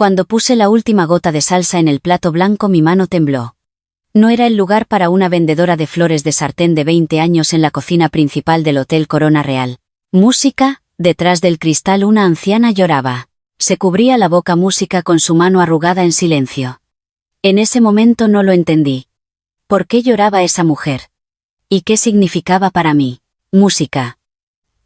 Cuando puse la última gota de salsa en el plato blanco mi mano tembló. No era el lugar para una vendedora de flores de sartén de 20 años en la cocina principal del Hotel Corona Real. Música, detrás del cristal una anciana lloraba. Se cubría la boca música con su mano arrugada en silencio. En ese momento no lo entendí. ¿Por qué lloraba esa mujer? ¿Y qué significaba para mí? Música.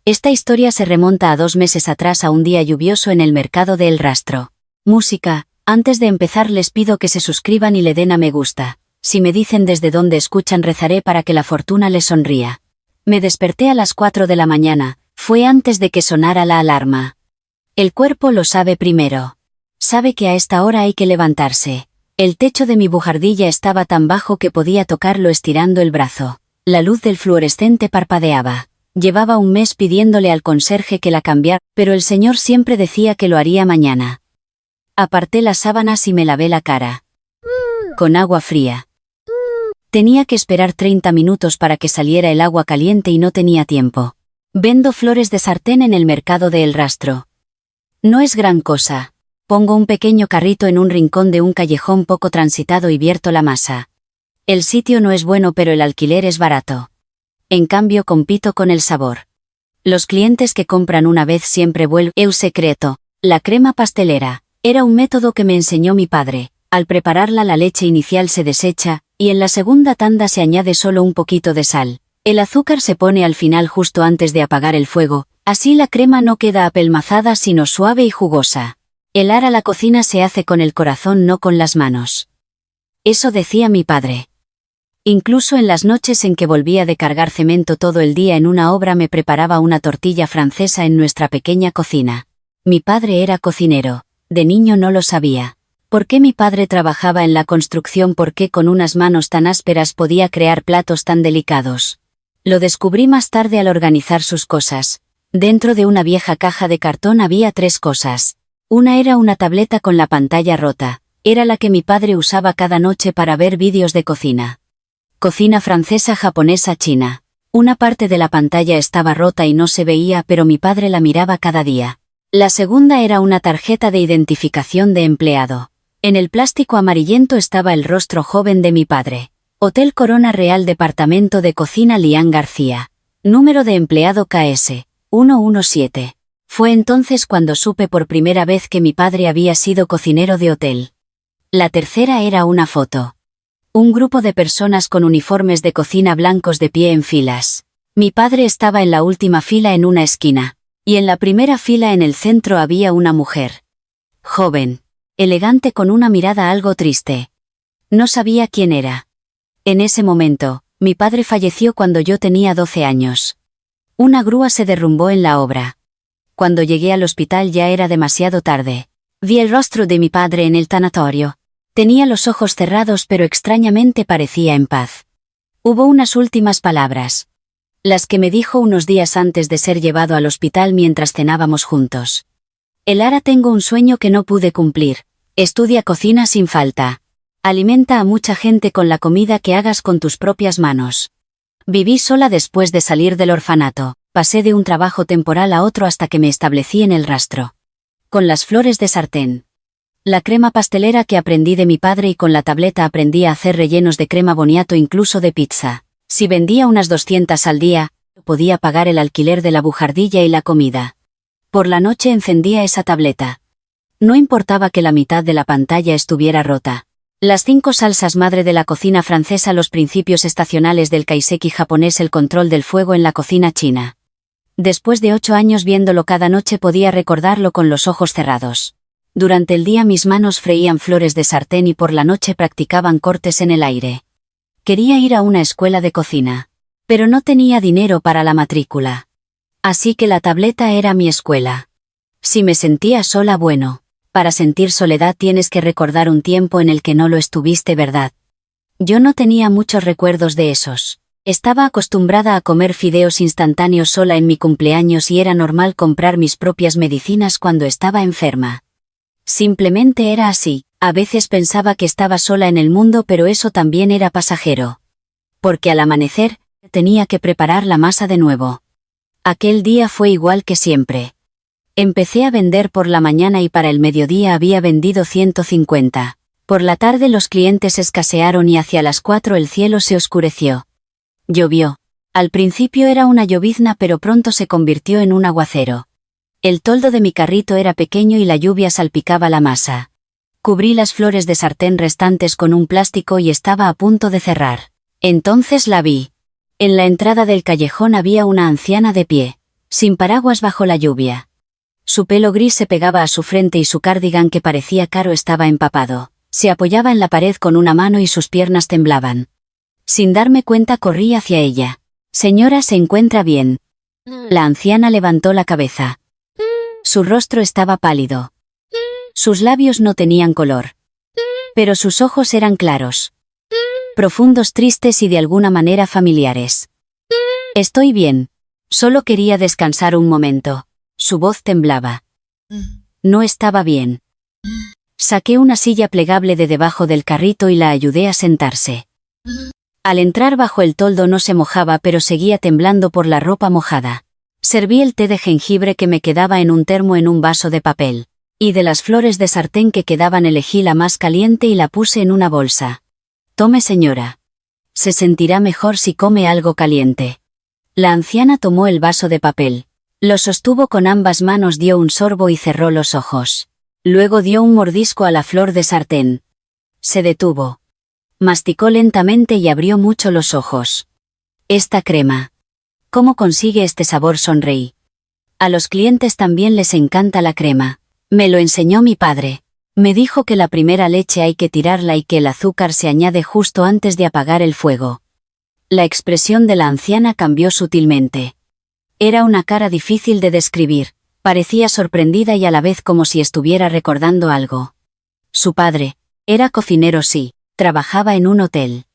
Esta historia se remonta a 2 meses atrás a un día lluvioso en el mercado de El Rastro. Música. Antes de empezar les pido que se suscriban y le den a me gusta. Si me dicen desde dónde escuchan rezaré para que la fortuna les sonría. Me desperté a las 4 de la mañana, fue antes de que sonara la alarma. El cuerpo lo sabe primero. Sabe que a esta hora hay que levantarse. El techo de mi bujardilla estaba tan bajo que podía tocarlo estirando el brazo. La luz del fluorescente parpadeaba. Llevaba un mes pidiéndole al conserje que la cambiara, pero el señor siempre decía que lo haría mañana. Aparté las sábanas y me lavé la cara. Con agua fría. Tenía que esperar 30 minutos para que saliera el agua caliente y no tenía tiempo. Vendo flores de sartén en el mercado de El Rastro. No es gran cosa. Pongo un pequeño carrito en un rincón de un callejón poco transitado y vierto la masa. El sitio no es bueno pero el alquiler es barato. En cambio compito con el sabor. Los clientes que compran una vez siempre vuelven. Eu secreto, la crema pastelera. Era un método que me enseñó mi padre. Al prepararla la leche inicial se desecha, y en la segunda tanda se añade solo un poquito de sal. El azúcar se pone al final justo antes de apagar el fuego, así la crema no queda apelmazada sino suave y jugosa. El ar a la cocina se hace con el corazón no con las manos. Eso decía mi padre. Incluso en las noches en que volvía de cargar cemento todo el día en una obra me preparaba una tortilla francesa en nuestra pequeña cocina. Mi padre era cocinero. De niño no lo sabía. ¿Por qué mi padre trabajaba en la construcción? ¿Por qué con unas manos tan ásperas podía crear platos tan delicados? Lo descubrí más tarde al organizar sus cosas. Dentro de una vieja caja de cartón había 3 cosas. Una era una tableta con la pantalla rota. Era la que mi padre usaba cada noche para ver vídeos de cocina. Cocina francesa, japonesa, china. Una parte de la pantalla estaba rota y no se veía, pero mi padre la miraba cada día. La segunda era una tarjeta de identificación de empleado. En el plástico amarillento estaba el rostro joven de mi padre. Hotel Corona Real, Departamento de Cocina Lián García. Número de empleado KS 117. Fue entonces cuando supe por primera vez que mi padre había sido cocinero de hotel. La tercera era una foto. Un grupo de personas con uniformes de cocina blancos de pie en filas. Mi padre estaba en la última fila en una esquina. Y en la primera fila en el centro había una mujer. Joven. Elegante con una mirada algo triste. No sabía quién era. En ese momento, mi padre falleció cuando yo tenía 12 años. Una grúa se derrumbó en la obra. Cuando llegué al hospital ya era demasiado tarde. Vi el rostro de mi padre en el tanatorio. Tenía los ojos cerrados pero extrañamente parecía en paz. Hubo unas últimas palabras. Las que me dijo unos días antes de ser llevado al hospital mientras cenábamos juntos. Elara, tengo un sueño que no pude cumplir. Estudia cocina sin falta. Alimenta a mucha gente con la comida que hagas con tus propias manos. Viví sola después de salir del orfanato. Pasé de un trabajo temporal a otro hasta que me establecí en El Rastro. Con las flores de sartén. La crema pastelera que aprendí de mi padre y con la tableta aprendí a hacer rellenos de crema boniato incluso de pizza. Si vendía unas 200 al día, podía pagar el alquiler de la bujardilla y la comida. Por la noche encendía esa tableta. No importaba que la mitad de la pantalla estuviera rota. Las 5 salsas madre de la cocina francesa, los principios estacionales del kaiseki japonés, el control del fuego en la cocina china. Después de 8 años viéndolo cada noche podía recordarlo con los ojos cerrados. Durante el día mis manos freían flores de sartén y por la noche practicaban cortes en el aire. Quería ir a una escuela de cocina. Pero no tenía dinero para la matrícula. Así que la tableta era mi escuela. Si me sentía sola, bueno. Para sentir soledad tienes que recordar un tiempo en el que no lo estuviste, ¿verdad? Yo no tenía muchos recuerdos de esos. Estaba acostumbrada a comer fideos instantáneos sola en mi cumpleaños y era normal comprar mis propias medicinas cuando estaba enferma. Simplemente era así. A veces pensaba que estaba sola en el mundo, pero eso también era pasajero. Porque al amanecer, tenía que preparar la masa de nuevo. Aquel día fue igual que siempre. Empecé a vender por la mañana y para el mediodía había vendido 150. Por la tarde los clientes escasearon y hacia las 4 el cielo se oscureció. Llovió. Al principio era una llovizna pero pronto se convirtió en un aguacero. El toldo de mi carrito era pequeño y la lluvia salpicaba la masa. Cubrí las flores de sartén restantes con un plástico y estaba a punto de cerrar. Entonces la vi. En la entrada del callejón había una anciana de pie, sin paraguas bajo la lluvia. Su pelo gris se pegaba a su frente y su cardigan que parecía caro estaba empapado. Se apoyaba en la pared con una mano y sus piernas temblaban. Sin darme cuenta corrí hacia ella. «Señora, ¿se encuentra bien?» La anciana levantó la cabeza. Su rostro estaba pálido. Sus labios no tenían color. Pero sus ojos eran claros. Profundos, tristes y de alguna manera familiares. «Estoy bien. Solo quería descansar un momento». Su voz temblaba. No estaba bien. Saqué una silla plegable de debajo del carrito y la ayudé a sentarse. Al entrar bajo el toldo no se mojaba pero seguía temblando por la ropa mojada. Serví el té de jengibre que me quedaba en un termo en un vaso de papel. Y de las flores de sartén que quedaban elegí la más caliente y la puse en una bolsa. «Tome, señora. Se sentirá mejor si come algo caliente». La anciana tomó el vaso de papel. Lo sostuvo con ambas manos, dio un sorbo y cerró los ojos. Luego dio un mordisco a la flor de sartén. Se detuvo. Masticó lentamente y abrió mucho los ojos. «Esta crema. ¿Cómo consigue este sabor?», sonreí. «A los clientes también les encanta la crema. Me lo enseñó mi padre. Me dijo que la primera leche hay que tirarla y que el azúcar se añade justo antes de apagar el fuego». La expresión de la anciana cambió sutilmente. Era una cara difícil de describir. Parecía sorprendida y a la vez como si estuviera recordando algo. Su padre era cocinero, sí, trabajaba en un hotel.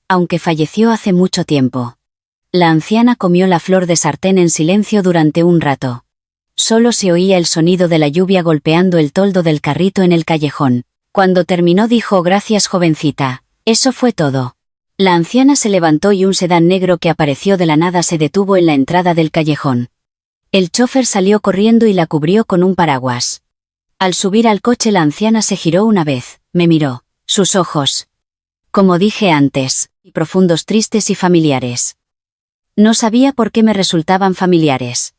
Aunque falleció hace mucho tiempo. La anciana comió la flor de sartén en silencio durante un rato. Solo se oía el sonido de la lluvia golpeando el toldo del carrito en el callejón. Cuando terminó dijo: «Gracias, jovencita». Eso fue todo. La anciana se levantó y un sedán negro que apareció de la nada se detuvo en la entrada del callejón. El chofer salió corriendo y la cubrió con un paraguas. Al subir al coche la anciana se giró una vez, me miró. Sus ojos, como dije antes, profundos, tristes y familiares. No sabía por qué me resultaban familiares.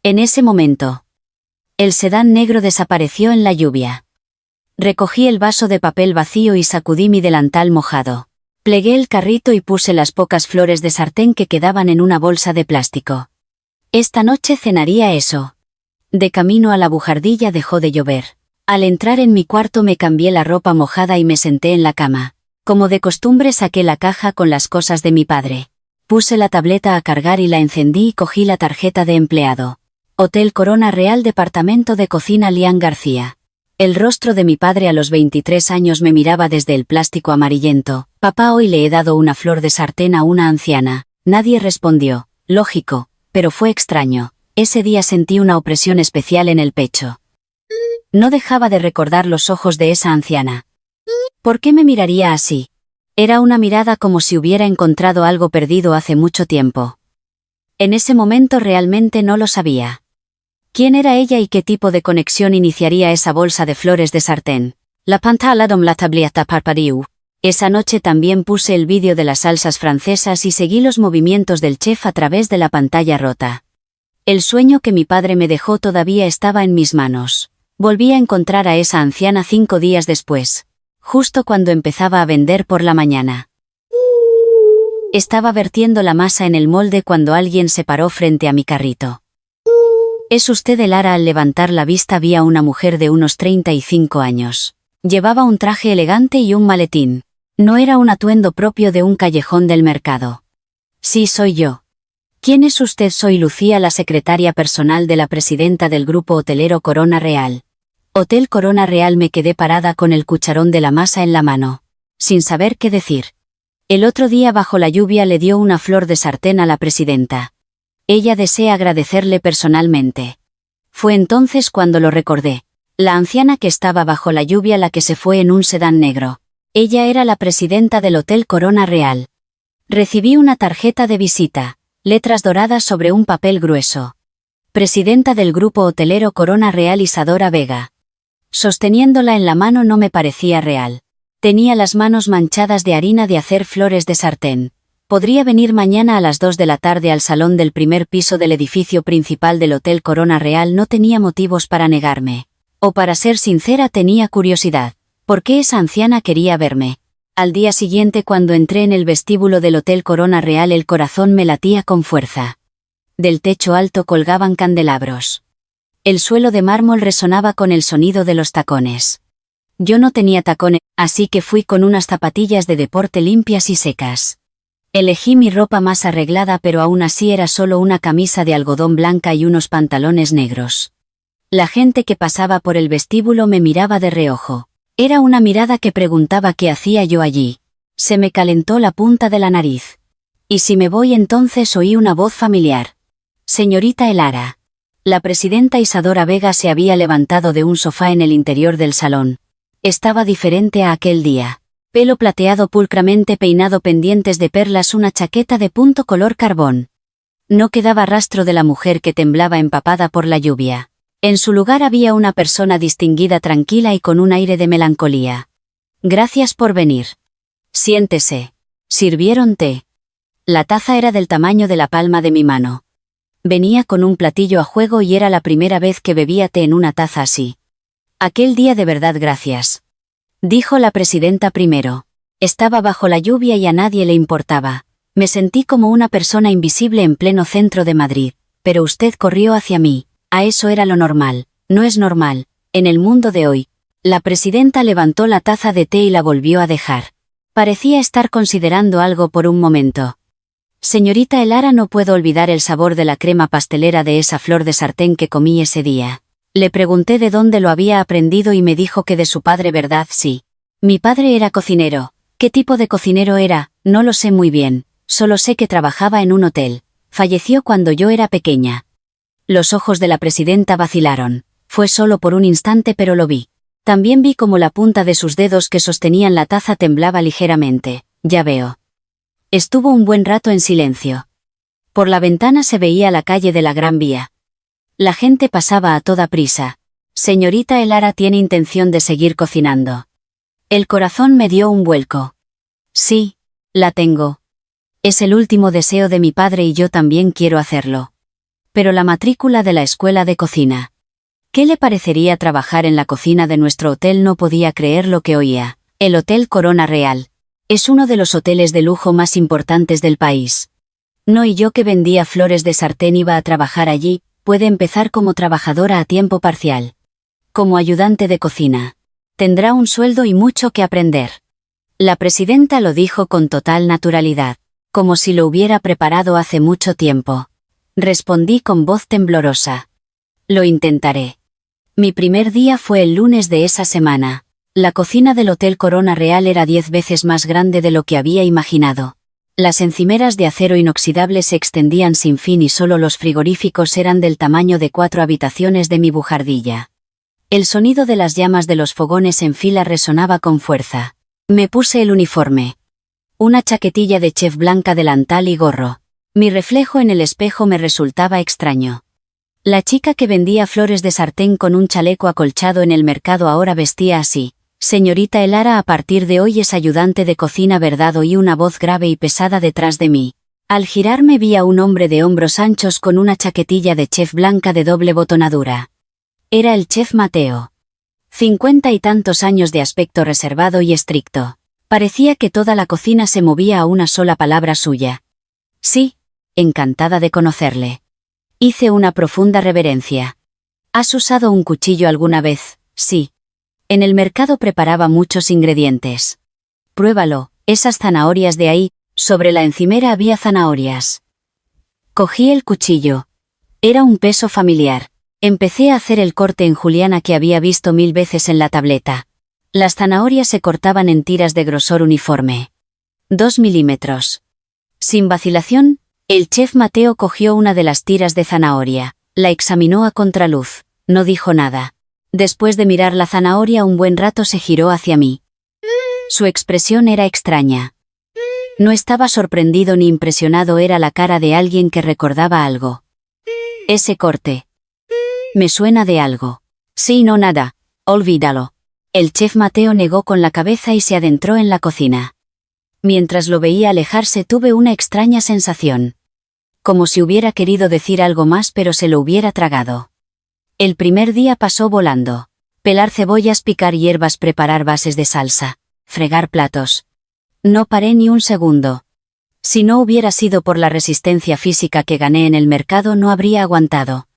En ese momento, el sedán negro desapareció en la lluvia. Recogí el vaso de papel vacío y sacudí mi delantal mojado. Plegué el carrito y puse las pocas flores de sartén que quedaban en una bolsa de plástico. Esta noche cenaría eso. De camino a la bujardilla dejó de llover. Al entrar en mi cuarto me cambié la ropa mojada y me senté en la cama. Como de costumbre saqué la caja con las cosas de mi padre. Puse la tableta a cargar y la encendí y cogí la tarjeta de empleado. Hotel Corona Real, departamento de cocina Lian García. El rostro de mi padre a los 23 años me miraba desde el plástico amarillento. «Papá, hoy le he dado una flor de sartén a una anciana». Nadie respondió. Lógico, pero fue extraño. Ese día sentí una opresión especial en el pecho. No dejaba de recordar los ojos de esa anciana. ¿Por qué me miraría así? Era una mirada como si hubiera encontrado algo perdido hace mucho tiempo. En ese momento realmente no lo sabía. ¿Quién era ella y qué tipo de conexión iniciaría esa bolsa de flores de sartén? La pantalla dom la tableta parpadeó. Esa noche también puse el vídeo de las salsas francesas y seguí los movimientos del chef a través de la pantalla rota. El sueño que mi padre me dejó todavía estaba en mis manos. Volví a encontrar a esa anciana 5 días después, justo cuando empezaba a vender por la mañana. Estaba vertiendo la masa en el molde cuando alguien se paró frente a mi carrito. «¿Es usted Lara?». Al levantar la vista vi a una mujer de unos 35 años. Llevaba un traje elegante y un maletín. No era un atuendo propio de un callejón del mercado. «Sí, soy yo». «¿Quién es usted?». «Soy Lucía, la secretaria personal de la presidenta del grupo hotelero Corona Real». Hotel Corona Real. Me quedé parada con el cucharón de la masa en la mano, sin saber qué decir. El otro día bajo la lluvia le dio una flor de sartén a la presidenta. Ella desea agradecerle personalmente. Fue entonces cuando lo recordé. La anciana que estaba bajo la lluvia, la que se fue en un sedán negro. Ella era la presidenta del Hotel Corona Real. Recibí una tarjeta de visita, letras doradas sobre un papel grueso. presidenta del grupo hotelero Corona Real Isadora Vega. Sosteniéndola en la mano no me parecía real. Tenía las manos manchadas de harina de hacer flores de sartén. Podría venir mañana a las 2 de la tarde al salón del primer piso del edificio principal del Hotel Corona Real. No tenía motivos para negarme. O para ser sincera tenía curiosidad. ¿Por qué esa anciana quería verme? Al día siguiente cuando entré en el vestíbulo del Hotel Corona Real el corazón me latía con fuerza. Del techo alto colgaban candelabros. El suelo de mármol resonaba con el sonido de los tacones. Yo no tenía tacones, así que fui con unas zapatillas de deporte limpias y secas. Elegí mi ropa más arreglada pero aún así era solo una camisa de algodón blanca y unos pantalones negros. La gente que pasaba por el vestíbulo me miraba de reojo. Era una mirada que preguntaba qué hacía yo allí. Se me calentó la punta de la nariz. ¿Y si me voy? Entonces oí una voz familiar. Señorita Elara. La presidenta Isadora Vega se había levantado de un sofá en el interior del salón. Estaba diferente a aquel día. Pelo plateado pulcramente peinado, pendientes de perlas, una chaqueta de punto color carbón. No quedaba rastro de la mujer que temblaba empapada por la lluvia. En su lugar había una persona distinguida, tranquila y con un aire de melancolía. Gracias por venir. Siéntese. Sirvieron té. La taza era del tamaño de la palma de mi mano. Venía con un platillo a juego y era la primera vez que bebía té en una taza así. Aquel día de verdad gracias. Dijo la presidenta primero. Estaba bajo la lluvia y a nadie le importaba. Me sentí como una persona invisible en pleno centro de Madrid. Pero usted corrió hacia mí. A eso era lo normal. No es normal. En el mundo de hoy. La presidenta levantó la taza de té y la volvió a dejar. Parecía estar considerando algo por un momento. Señorita Elara, no puedo olvidar el sabor de la crema pastelera de esa flor de sartén que comí ese día. Le pregunté de dónde lo había aprendido y me dijo que de su padre, ¿verdad? Sí. Mi padre era cocinero. ¿Qué tipo de cocinero era? No lo sé muy bien. Solo sé que trabajaba en un hotel. Falleció cuando yo era pequeña. Los ojos de la presidenta vacilaron. Fue solo por un instante, pero lo vi. También vi como la punta de sus dedos que sostenían la taza temblaba ligeramente. Ya veo. Estuvo un buen rato en silencio. Por la ventana se veía la calle de la Gran Vía. La gente pasaba a toda prisa. Señorita Elara tiene intención de seguir cocinando. El corazón me dio un vuelco. Sí, la tengo. Es el último deseo de mi padre y yo también quiero hacerlo. Pero la matrícula de la escuela de cocina. ¿Qué le parecería trabajar en la cocina de nuestro hotel? No podía creer lo que oía. El Hotel Corona Real. Es uno de los hoteles de lujo más importantes del país. No, y yo que vendía flores de sartén iba a trabajar allí. Puede empezar como trabajadora a tiempo parcial. Como ayudante de cocina. Tendrá un sueldo y mucho que aprender. La presidenta lo dijo con total naturalidad, como si lo hubiera preparado hace mucho tiempo. Respondí con voz temblorosa. Lo intentaré. Mi primer día fue el lunes de esa semana. La cocina del Hotel Corona Real era 10 veces más grande de lo que había imaginado. Las encimeras de acero inoxidable se extendían sin fin y solo los frigoríficos eran del tamaño de 4 habitaciones de mi bujardilla. El sonido de las llamas de los fogones en fila resonaba con fuerza. Me puse el uniforme. Una chaquetilla de chef blanca, delantal y gorro. Mi reflejo en el espejo me resultaba extraño. La chica que vendía flores de sartén con un chaleco acolchado en el mercado ahora vestía así. Señorita Elara a partir de hoy es ayudante de cocina, ¿verdad? Oí una voz grave y pesada detrás de mí. Al girarme vi a un hombre de hombros anchos con una chaquetilla de chef blanca de doble botonadura. Era el chef Mateo. 50 y tantos años, de aspecto reservado y estricto. Parecía que toda la cocina se movía a una sola palabra suya. Sí, encantada de conocerle. Hice una profunda reverencia. ¿Has usado un cuchillo alguna vez? Sí. En el mercado preparaba muchos ingredientes. Pruébalo, esas zanahorias de ahí. Sobre la encimera había zanahorias. Cogí el cuchillo. Era un peso familiar. Empecé a hacer el corte en juliana que había visto 1000 veces en la tableta. Las zanahorias se cortaban en tiras de grosor uniforme. 2 milímetros. Sin vacilación, el chef Mateo cogió una de las tiras de zanahoria, la examinó a contraluz, no dijo nada. Después de mirar la zanahoria un buen rato se giró hacia mí. Su expresión era extraña. No estaba sorprendido ni impresionado, era la cara de alguien que recordaba algo. Ese corte. Me suena de algo. Sí, no, nada. Olvídalo. El chef Mateo negó con la cabeza y se adentró en la cocina. Mientras lo veía alejarse tuve una extraña sensación. Como si hubiera querido decir algo más pero se lo hubiera tragado. El primer día pasó volando. Pelar cebollas, picar hierbas, preparar bases de salsa, fregar platos. No paré ni un segundo. Si no hubiera sido por la resistencia física que gané en el mercado no habría aguantado.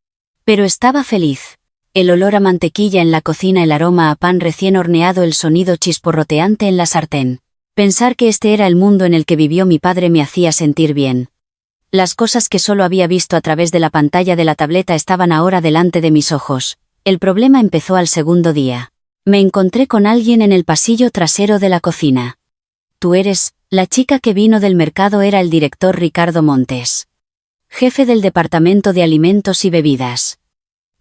Pero estaba feliz. El olor a mantequilla en la cocina, el aroma a pan recién horneado, el sonido chisporroteante en la sartén. Pensar que este era el mundo en el que vivió mi padre me hacía sentir bien. Las cosas que solo había visto a través de la pantalla de la tableta estaban ahora delante de mis ojos. El problema empezó al segundo día. Me encontré con alguien en el pasillo trasero de la cocina. Tú eres, la chica que vino del mercado. Era el director Ricardo Montes. Jefe del departamento de alimentos y bebidas.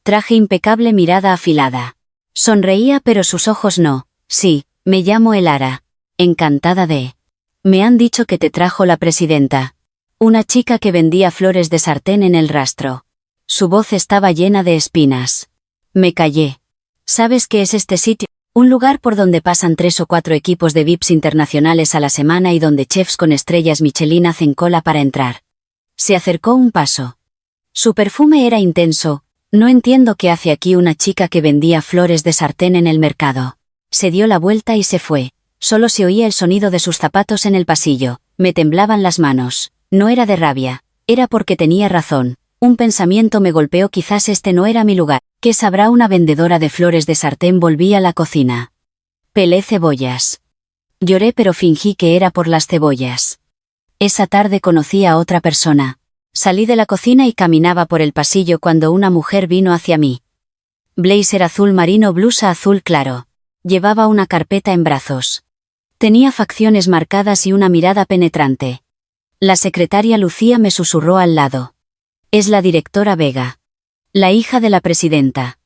Traje impecable, mirada afilada. Sonreía pero sus ojos no. Sí, me llamo Elara. Encantada de... Me han dicho que te trajo la presidenta. Una chica que vendía flores de sartén en el rastro. Su voz estaba llena de espinas. Me callé. ¿Sabes qué es este sitio? Un lugar por donde pasan 3 o 4 equipos de VIPs internacionales a la semana y donde chefs con estrellas Michelin hacen cola para entrar. Se acercó un paso. Su perfume era intenso. No entiendo qué hace aquí una chica que vendía flores de sartén en el mercado. Se dio la vuelta y se fue. Solo se oía el sonido de sus zapatos en el pasillo. Me temblaban las manos. No era de rabia. Era porque tenía razón. Un pensamiento me golpeó. Quizás este no era mi lugar. ¿Qué sabrá una vendedora de flores de sartén? Volví a la cocina. Pelé cebollas. Lloré pero fingí que era por las cebollas. Esa tarde conocí a otra persona. Salí de la cocina y caminaba por el pasillo cuando una mujer vino hacia mí. Blazer azul marino, blusa azul claro. Llevaba una carpeta en brazos. Tenía facciones marcadas y una mirada penetrante. La secretaria Lucía me susurró al lado. Es la directora Vega. La hija de la presidenta.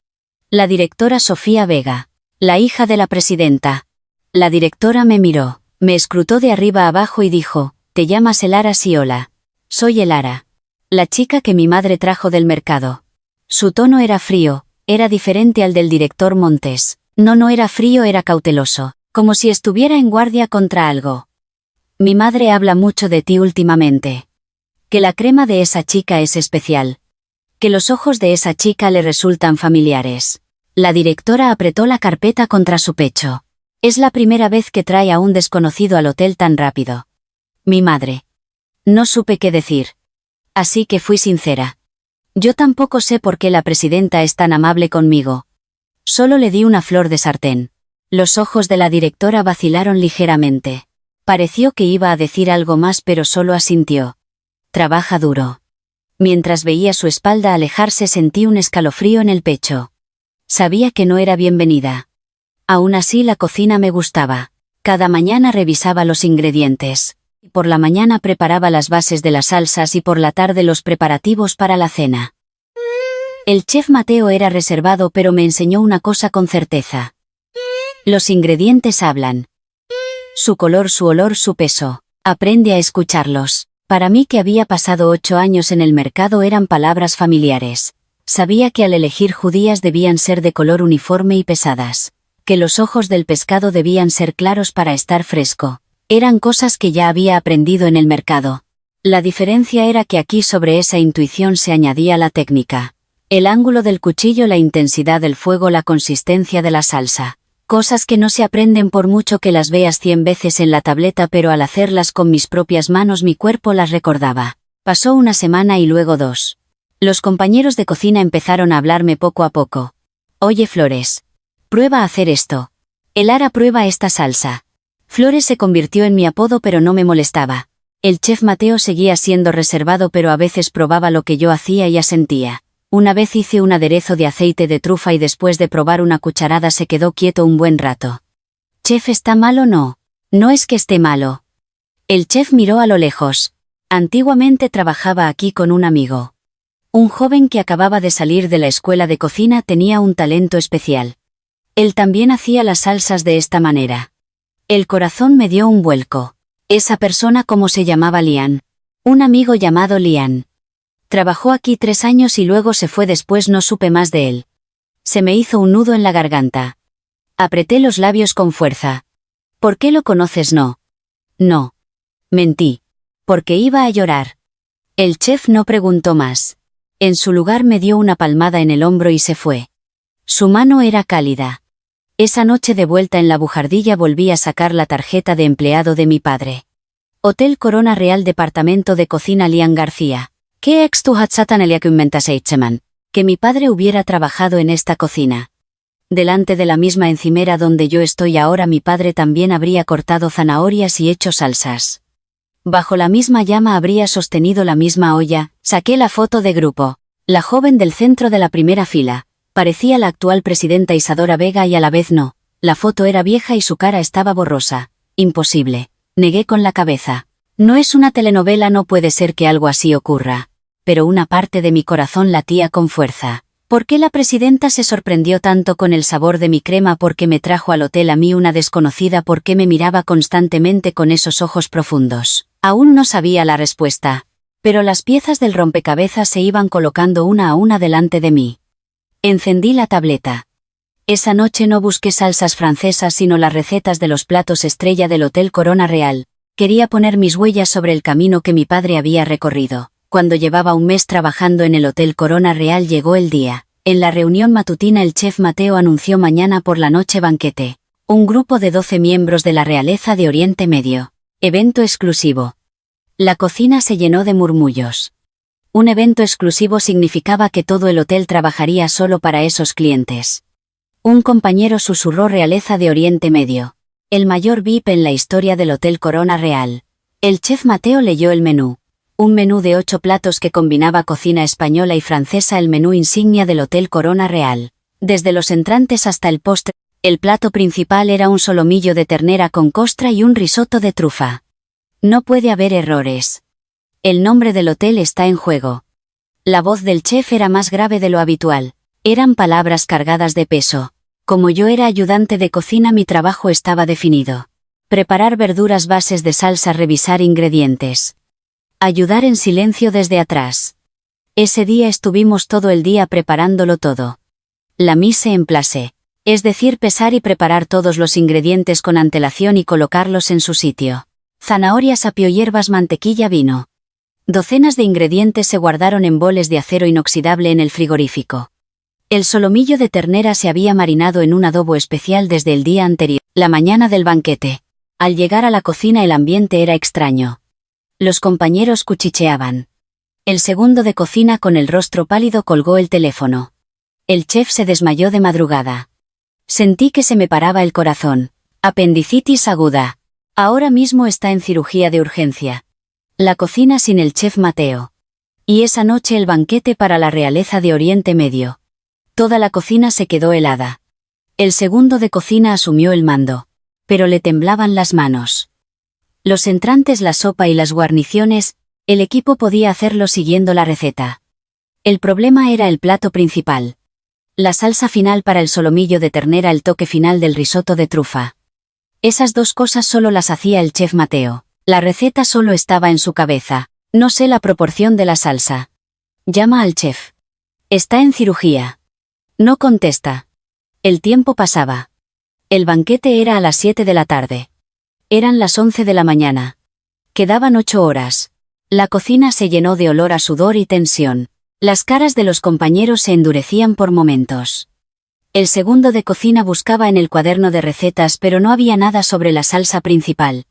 La directora Sofía Vega. La hija de la presidenta. La directora me miró, me escrutó de arriba abajo y dijo, ¿te llamas Elara? Sí, hola. Soy Elara. La chica que mi madre trajo del mercado. Su tono era frío, era diferente al del director Montes. No era frío, era cauteloso, como si estuviera en guardia contra algo. Mi madre habla mucho de ti últimamente. Que la crema de esa chica es especial. Que los ojos de esa chica le resultan familiares. La directora apretó la carpeta contra su pecho. Es la primera vez que trae a un desconocido al hotel tan rápido. Mi madre. No supe qué decir. Así que fui sincera. Yo tampoco sé por qué la presidenta es tan amable conmigo. Solo le di una flor de sartén. Los ojos de la directora vacilaron ligeramente. Pareció que iba a decir algo más pero solo asintió. Trabaja duro. Mientras veía su espalda alejarse sentí un escalofrío en el pecho. Sabía que no era bienvenida. Aún así la cocina me gustaba. Cada mañana revisaba los ingredientes. Por la mañana preparaba las bases de las salsas y por la tarde los preparativos para la cena. El chef Mateo era reservado pero me enseñó una cosa con certeza. Los ingredientes hablan. Su color, su olor, su peso. Aprende a escucharlos. Para mí, que había pasado 8 años en el mercado, eran palabras familiares. Sabía que al elegir judías debían ser de color uniforme y pesadas. Que los ojos del pescado debían ser claros para estar fresco. Eran cosas que ya había aprendido en el mercado. La diferencia era que aquí sobre esa intuición se añadía la técnica. El ángulo del cuchillo, la intensidad del fuego, la consistencia de la salsa. Cosas que no se aprenden por mucho que las veas 100 veces en la tableta, pero al hacerlas con mis propias manos mi cuerpo las recordaba. Pasó una semana y luego 2. Los compañeros de cocina empezaron a hablarme poco a poco. Oye Flores. Prueba a hacer esto. Elara, prueba esta salsa. Flores se convirtió en mi apodo pero no me molestaba. El chef Mateo seguía siendo reservado pero a veces probaba lo que yo hacía y asentía. Una vez hice un aderezo de aceite de trufa y después de probar una cucharada se quedó quieto un buen rato. ¿Chef, está malo? No. No es que esté malo. El chef miró a lo lejos. Antiguamente trabajaba aquí con un amigo. Un joven que acababa de salir de la escuela de cocina, tenía un talento especial. Él también hacía las salsas de esta manera. El corazón me dio un vuelco. Esa persona, ¿cómo se llamaba? Lian. Un amigo llamado Lian. Trabajó aquí 3 años y luego se fue, después no supe más de él. Se me hizo un nudo en la garganta. Apreté los labios con fuerza. ¿Por qué lo conoces? No. No. Mentí. Porque iba a llorar. El chef no preguntó más. En su lugar me dio una palmada en el hombro y se fue. Su mano era cálida. Esa noche de vuelta en la bujardilla volví a sacar la tarjeta de empleado de mi padre. Hotel Corona Real, departamento de cocina Lian García. ¿Qué ex tu hatsatan eliakumentaseicheman? Que mi padre hubiera trabajado en esta cocina. Delante de la misma encimera donde yo estoy ahora mi padre también habría cortado zanahorias y hecho salsas. Bajo la misma llama habría sostenido la misma olla. Saqué la foto de grupo. La joven del centro de la primera fila. Parecía la actual presidenta Isadora Vega y a la vez no. La foto era vieja y su cara estaba borrosa. Imposible. Negué con la cabeza. No es una telenovela, no puede ser que algo así ocurra. Pero una parte de mi corazón latía con fuerza. ¿Por qué la presidenta se sorprendió tanto con el sabor de mi crema? ¿Por qué me trajo al hotel a mí una desconocida? ¿Por qué me miraba constantemente con esos ojos profundos? Aún no sabía la respuesta. Pero las piezas del rompecabezas se iban colocando una a una delante de mí. Encendí la tableta. Esa noche no busqué salsas francesas sino las recetas de los platos estrella del Hotel Corona Real. Quería poner mis huellas sobre el camino que mi padre había recorrido. Cuando llevaba un mes trabajando en el Hotel Corona Real llegó el día. En la reunión matutina el chef Mateo anunció mañana por la noche banquete. Un grupo de 12 miembros de la realeza de Oriente Medio. Evento exclusivo. La cocina se llenó de murmullos. Un evento exclusivo significaba que todo el hotel trabajaría solo para esos clientes. Un compañero susurró: realeza de Oriente Medio. El mayor VIP en la historia del Hotel Corona Real. El chef Mateo leyó el menú. Un menú de 8 platos que combinaba cocina española y francesa, el menú insignia del Hotel Corona Real. Desde los entrantes hasta el postre, el plato principal era un solomillo de ternera con costra y un risotto de trufa. No puede haber errores. El nombre del hotel está en juego. La voz del chef era más grave de lo habitual. Eran palabras cargadas de peso. Como yo era ayudante de cocina, mi trabajo estaba definido. Preparar verduras, bases de salsa, revisar ingredientes. Ayudar en silencio desde atrás. Ese día estuvimos todo el día preparándolo todo. La mise en place, es decir, pesar y preparar todos los ingredientes con antelación y colocarlos en su sitio. Zanahorias, apio, hierbas, mantequilla, vino. Docenas de ingredientes se guardaron en boles de acero inoxidable en el frigorífico. El solomillo de ternera se había marinado en un adobo especial desde el día anterior. La mañana del banquete. Al llegar a la cocina el ambiente era extraño. Los compañeros cuchicheaban. El segundo de cocina, con el rostro pálido, colgó el teléfono. El chef se desmayó de madrugada. Sentí que se me paraba el corazón. Apendicitis aguda. Ahora mismo está en cirugía de urgencia. La cocina sin el chef Mateo. Y esa noche el banquete para la realeza de Oriente Medio. Toda la cocina se quedó helada. El segundo de cocina asumió el mando. Pero le temblaban las manos. Los entrantes, la sopa y las guarniciones, el equipo podía hacerlo siguiendo la receta. El problema era el plato principal. La salsa final para el solomillo de ternera, el toque final del risotto de trufa. Esas dos cosas solo las hacía el chef Mateo. La receta solo estaba en su cabeza. No sé la proporción de la salsa. Llama al chef. Está en cirugía. No contesta. El tiempo pasaba. El banquete era a las 7 de la tarde. Eran las 11 de la mañana. Quedaban 8 horas. La cocina se llenó de olor a sudor y tensión. Las caras de los compañeros se endurecían por momentos. El segundo de cocina buscaba en el cuaderno de recetas, pero no había nada sobre la salsa principal.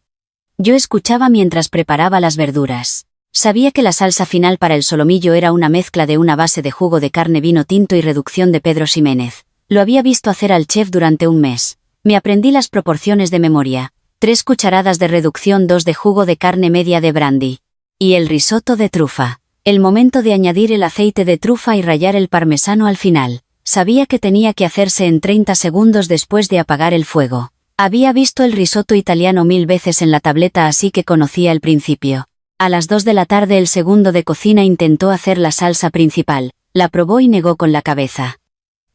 Yo escuchaba mientras preparaba las verduras. Sabía que la salsa final para el solomillo era una mezcla de una base de jugo de carne, vino tinto y reducción de Pedro Ximénez. Lo había visto hacer al chef durante un mes. Me aprendí las proporciones de memoria. 3 cucharadas de reducción, 2 de jugo de carne, media de brandy. Y el risotto de trufa. El momento de añadir el aceite de trufa y rallar el parmesano al final. Sabía que tenía que hacerse en 30 segundos después de apagar el fuego. Había visto el risotto italiano 1000 veces en la tableta, así que conocía el principio. A las 2 de la tarde el segundo de cocina intentó hacer la salsa principal. La probó y negó con la cabeza.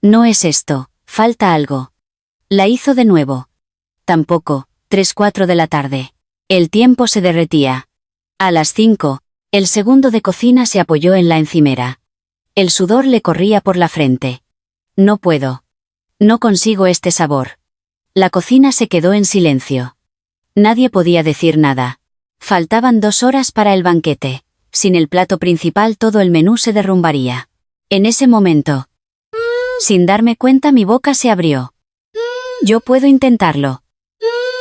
No es esto, falta algo. La hizo de nuevo. Tampoco. 3-4 de la tarde. El tiempo se derretía. A las 5, El segundo de cocina se apoyó en la encimera. El sudor le corría por la frente. No puedo. No consigo este sabor. La cocina se quedó en silencio. Nadie podía decir nada. Faltaban 2 horas para el banquete. Sin el plato principal todo el menú se derrumbaría. En ese momento, sin darme cuenta, mi boca se abrió. Yo puedo intentarlo.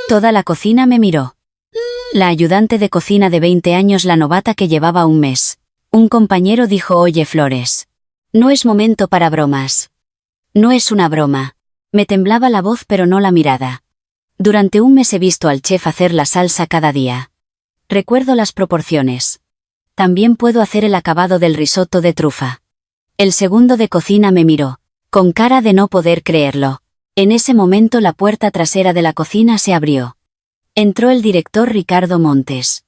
Toda la cocina me miró. La ayudante de cocina de 20 años, la novata que llevaba un mes. Un compañero dijo: «Oye, Flores. No es momento para bromas». No es una broma. Me temblaba la voz pero no la mirada. Durante un mes he visto al chef hacer la salsa cada día. Recuerdo las proporciones. También puedo hacer el acabado del risotto de trufa. El segundo de cocina me miró, con cara de no poder creerlo. En ese momento la puerta trasera de la cocina se abrió. Entró el director Ricardo Montes.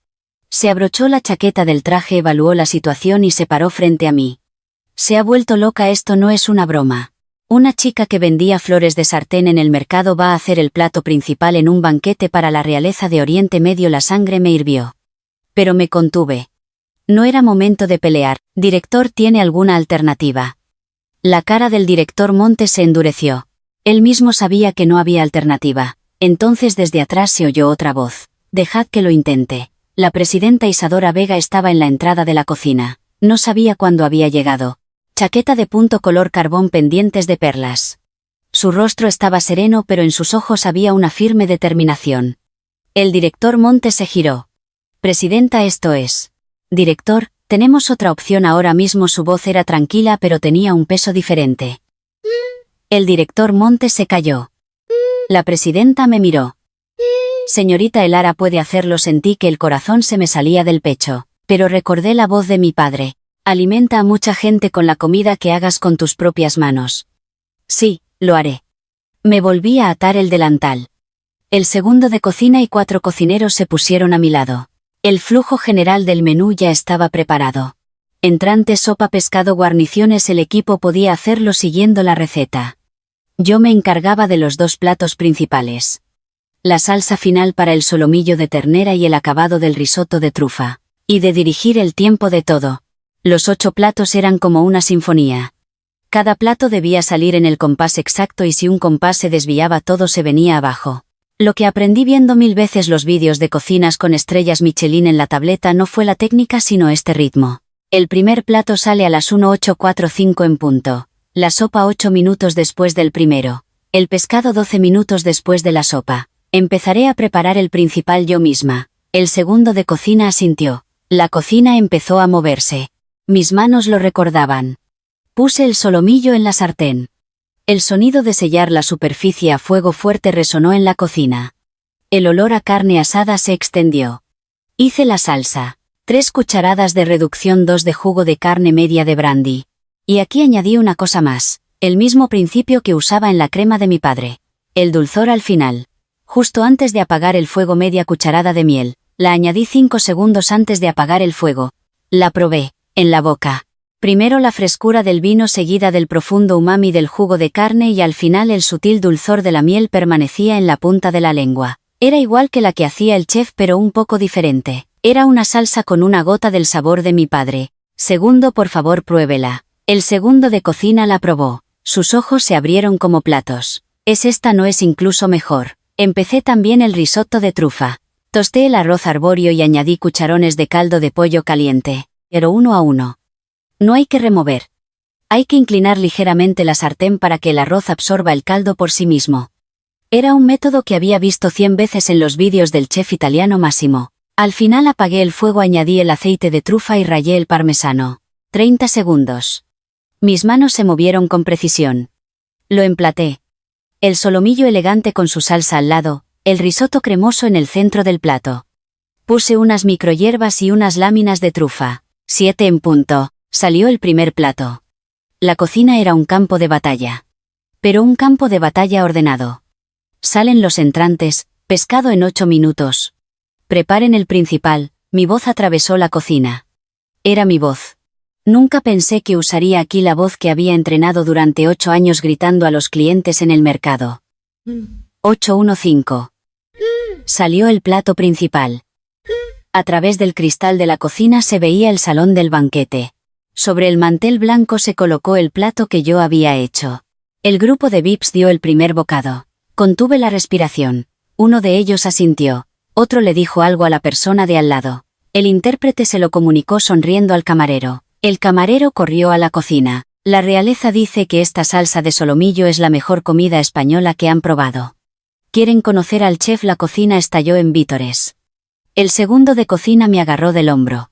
Se abrochó la chaqueta del traje, evaluó la situación y se paró frente a mí. Se ha vuelto loca, esto no es una broma. Una chica que vendía flores de sartén en el mercado va a hacer el plato principal en un banquete para la realeza de Oriente Medio. La sangre me hirvió. Pero me contuve. No era momento de pelear. «Director, ¿tiene alguna alternativa?» La cara del director Montes se endureció. Él mismo sabía que no había alternativa. Entonces desde atrás se oyó otra voz. «Dejad que lo intente». La presidenta Isadora Vega estaba en la entrada de la cocina. No sabía cuándo había llegado. Chaqueta de punto color carbón, pendientes de perlas. Su rostro estaba sereno pero en sus ojos había una firme determinación. El director Montes se giró. «Presidenta, esto es». «Director, tenemos otra opción ahora mismo». Su voz era tranquila pero tenía un peso diferente. El director Montes se calló. La presidenta me miró. «Señorita Elara, puede hacerlo». Sentí que el corazón se me salía del pecho, pero recordé la voz de mi padre. «Alimenta a mucha gente con la comida que hagas con tus propias manos». «Sí, lo haré». Me volví a atar el delantal. El segundo de cocina y 4 cocineros se pusieron a mi lado. El flujo general del menú ya estaba preparado. Entrante, sopa, pescado, guarniciones. El equipo podía hacerlo siguiendo la receta. Yo me encargaba de los 2 platos principales. La salsa final para el solomillo de ternera y el acabado del risotto de trufa. Y de dirigir el tiempo de todo. Los 8 platos eran como una sinfonía. Cada plato debía salir en el compás exacto y si un compás se desviaba todo se venía abajo. Lo que aprendí viendo 1000 veces los vídeos de cocinas con estrellas Michelin en la tableta no fue la técnica sino este ritmo. El primer plato sale a las 1:45 en punto. La sopa 8 minutos después del primero. El pescado 12 minutos después de la sopa. Empezaré a preparar el principal yo misma. El segundo de cocina asintió. La cocina empezó a moverse. Mis manos lo recordaban. Puse el solomillo en la sartén. El sonido de sellar la superficie a fuego fuerte resonó en la cocina. El olor a carne asada se extendió. Hice la salsa. 3 cucharadas de reducción, 2 de jugo de carne, media de brandy. Y aquí añadí una cosa más, el mismo principio que usaba en la crema de mi padre. El dulzor al final. Justo antes de apagar el fuego, media cucharada de miel. La añadí 5 segundos antes de apagar el fuego. La probé, en la boca. Primero la frescura del vino seguida del profundo umami del jugo de carne y al final el sutil dulzor de la miel permanecía en la punta de la lengua. Era igual que la que hacía el chef pero un poco diferente. Era una salsa con una gota del sabor de mi padre. Segundo, por favor, pruébela. El segundo de cocina la probó. Sus ojos se abrieron como platos. ¿Es esta? ¿No es incluso mejor? Empecé también el risotto de trufa. Tosté el arroz arbóreo y añadí cucharones de caldo de pollo caliente. Pero 1 a 1. No hay que remover. Hay que inclinar ligeramente la sartén para que el arroz absorba el caldo por sí mismo. Era un método que había visto 100 veces en los vídeos del chef italiano Massimo. Al final apagué el fuego, añadí el aceite de trufa y rallé el parmesano. 30 segundos. Mis manos se movieron con precisión. Lo emplaté. El solomillo elegante con su salsa al lado, el risotto cremoso en el centro del plato. Puse unas microhierbas y unas láminas de trufa. 7 en punto. Salió el primer plato. La cocina era un campo de batalla. Pero un campo de batalla ordenado. Salen los entrantes, pescado en 8 minutos. Preparen el principal. Mi voz atravesó la cocina. Era mi voz. Nunca pensé que usaría aquí la voz que había entrenado durante 8 años gritando a los clientes en el mercado. 8:15. Salió el plato principal. A través del cristal de la cocina se veía el salón del banquete. Sobre el mantel blanco se colocó el plato que yo había hecho. El grupo de VIPs dio el primer bocado. Contuve la respiración. Uno de ellos asintió. Otro le dijo algo a la persona de al lado. El intérprete se lo comunicó sonriendo al camarero. El camarero corrió a la cocina. La realeza dice que esta salsa de solomillo es la mejor comida española que han probado. ¿Quieren conocer al chef? La cocina estalló en vítores. El segundo de cocina me agarró del hombro.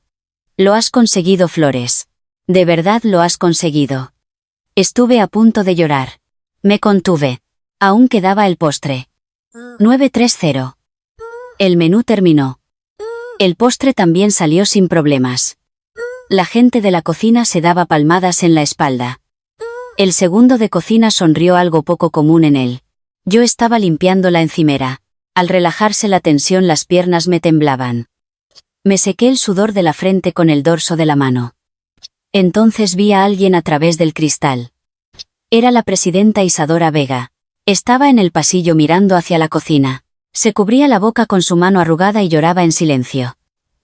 Lo has conseguido, Flores. De verdad lo has conseguido. Estuve a punto de llorar. Me contuve. Aún quedaba el postre. 930. El menú terminó. El postre también salió sin problemas. La gente de la cocina se daba palmadas en la espalda. El segundo de cocina sonrió, algo poco común en él. Yo estaba limpiando la encimera. Al relajarse la tensión, las piernas me temblaban. Me sequé el sudor de la frente con el dorso de la mano. Entonces vi a alguien a través del cristal. Era la presidenta Isadora Vega. Estaba en el pasillo mirando hacia la cocina. Se cubría la boca con su mano arrugada y lloraba en silencio.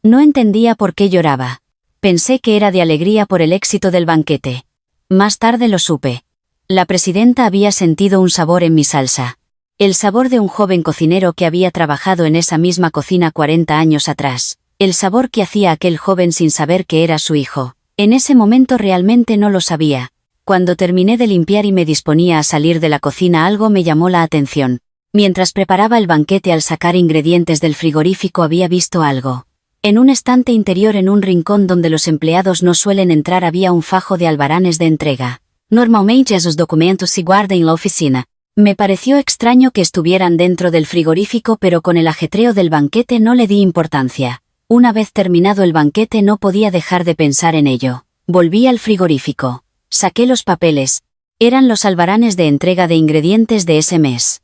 No entendía por qué lloraba. Pensé que era de alegría por el éxito del banquete. Más tarde lo supe. La presidenta había sentido un sabor en mi salsa. El sabor de un joven cocinero que había trabajado en esa misma cocina 40 años atrás. El sabor que hacía aquel joven sin saber que era su hijo. En ese momento realmente no lo sabía. Cuando terminé de limpiar y me disponía a salir de la cocina, algo me llamó la atención. Mientras preparaba el banquete, al sacar ingredientes del frigorífico, había visto algo. En un estante interior, en un rincón donde los empleados no suelen entrar, había un fajo de albaranes de entrega. Normalmente esos documentos se guardan en la oficina. Me pareció extraño que estuvieran dentro del frigorífico, pero con el ajetreo del banquete no le di importancia. Una vez terminado el banquete no podía dejar de pensar en ello. Volví al frigorífico. Saqué los papeles. Eran los albaranes de entrega de ingredientes de ese mes.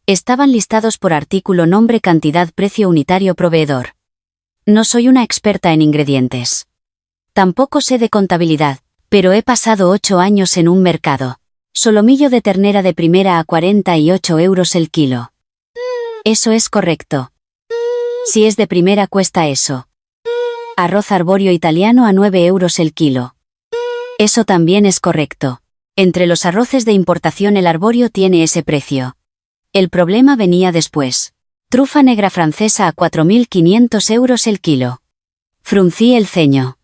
Estaban listados por artículo, nombre, cantidad, precio unitario, proveedor. No soy una experta en ingredientes. Tampoco sé de contabilidad, pero he pasado 8 años en un mercado. Solomillo de ternera de primera a 48 euros el kilo. Eso es correcto. Si es de primera cuesta eso. Arroz arbóreo italiano a 9 euros el kilo. Eso también es correcto. Entre los arroces de importación el arbóreo tiene ese precio. El problema venía después. Trufa negra francesa a 4.500 euros el kilo. Fruncí el ceño.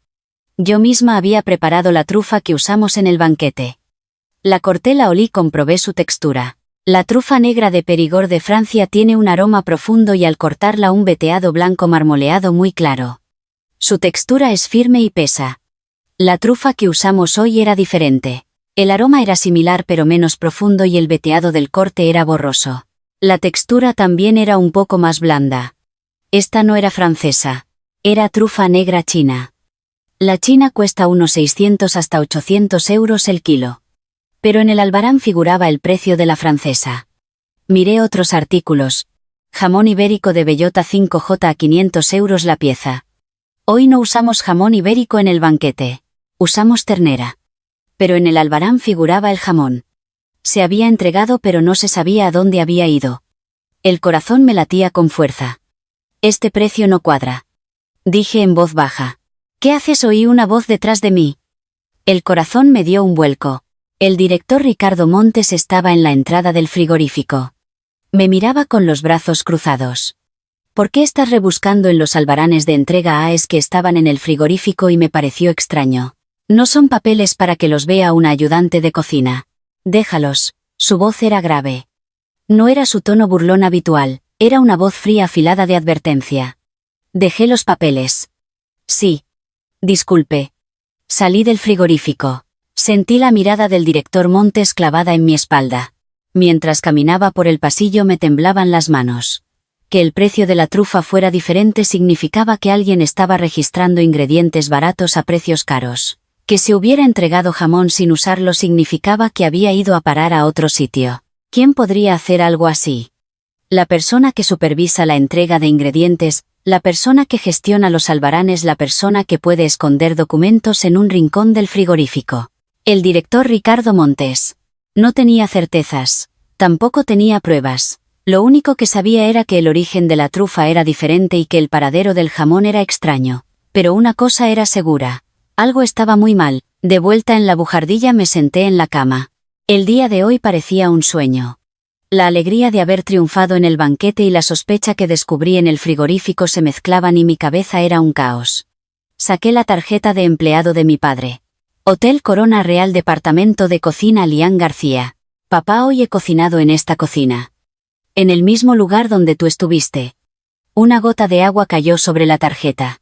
Yo misma había preparado la trufa que usamos en el banquete. La corté, la olí, comprobé su textura. La trufa negra de Périgord de Francia tiene un aroma profundo y al cortarla un veteado blanco marmoleado muy claro. Su textura es firme y pesa. La trufa que usamos hoy era diferente. El aroma era similar pero menos profundo y el veteado del corte era borroso. La textura también era un poco más blanda. Esta no era francesa. Era trufa negra china. La china cuesta unos 600 hasta 800 euros el kilo. Pero en el albarán figuraba el precio de la francesa. Miré otros artículos. Jamón ibérico de bellota 5J a 500 euros la pieza. Hoy no usamos jamón ibérico en el banquete. Usamos ternera. Pero en el albarán figuraba el jamón. Se había entregado pero no se sabía a dónde había ido. El corazón me latía con fuerza. Este precio no cuadra. Dije en voz baja. ¿Qué haces? Oí una voz detrás de mí. El corazón me dio un vuelco. El director Ricardo Montes estaba en la entrada del frigorífico. Me miraba con los brazos cruzados. ¿Por qué estás rebuscando en los albaranes de entrega? Es que estaban en el frigorífico y me pareció extraño. No son papeles para que los vea una ayudante de cocina. Déjalos. Su voz era grave. No era su tono burlón habitual, era una voz fría afilada de advertencia. Dejé los papeles. Sí. Disculpe. Salí del frigorífico. Sentí la mirada del director Montes clavada en mi espalda. Mientras caminaba por el pasillo me temblaban las manos. Que el precio de la trufa fuera diferente significaba que alguien estaba registrando ingredientes baratos a precios caros. Que se hubiera entregado jamón sin usarlo significaba que había ido a parar a otro sitio. ¿Quién podría hacer algo así? La persona que supervisa la entrega de ingredientes, la persona que gestiona los albaranes, la persona que puede esconder documentos en un rincón del frigorífico. El director Ricardo Montes. No tenía certezas. Tampoco tenía pruebas. Lo único que sabía era que el origen de la trufa era diferente y que el paradero del jamón era extraño. Pero una cosa era segura. Algo estaba muy mal. De vuelta en la bujardilla me senté en la cama. El día de hoy parecía un sueño. La alegría de haber triunfado en el banquete y la sospecha que descubrí en el frigorífico se mezclaban y mi cabeza era un caos. Saqué la tarjeta de empleado de mi padre. Hotel Corona Real, departamento de cocina Lian García. Papá, hoy he cocinado en esta cocina. En el mismo lugar donde tú estuviste. Una gota de agua cayó sobre la tarjeta.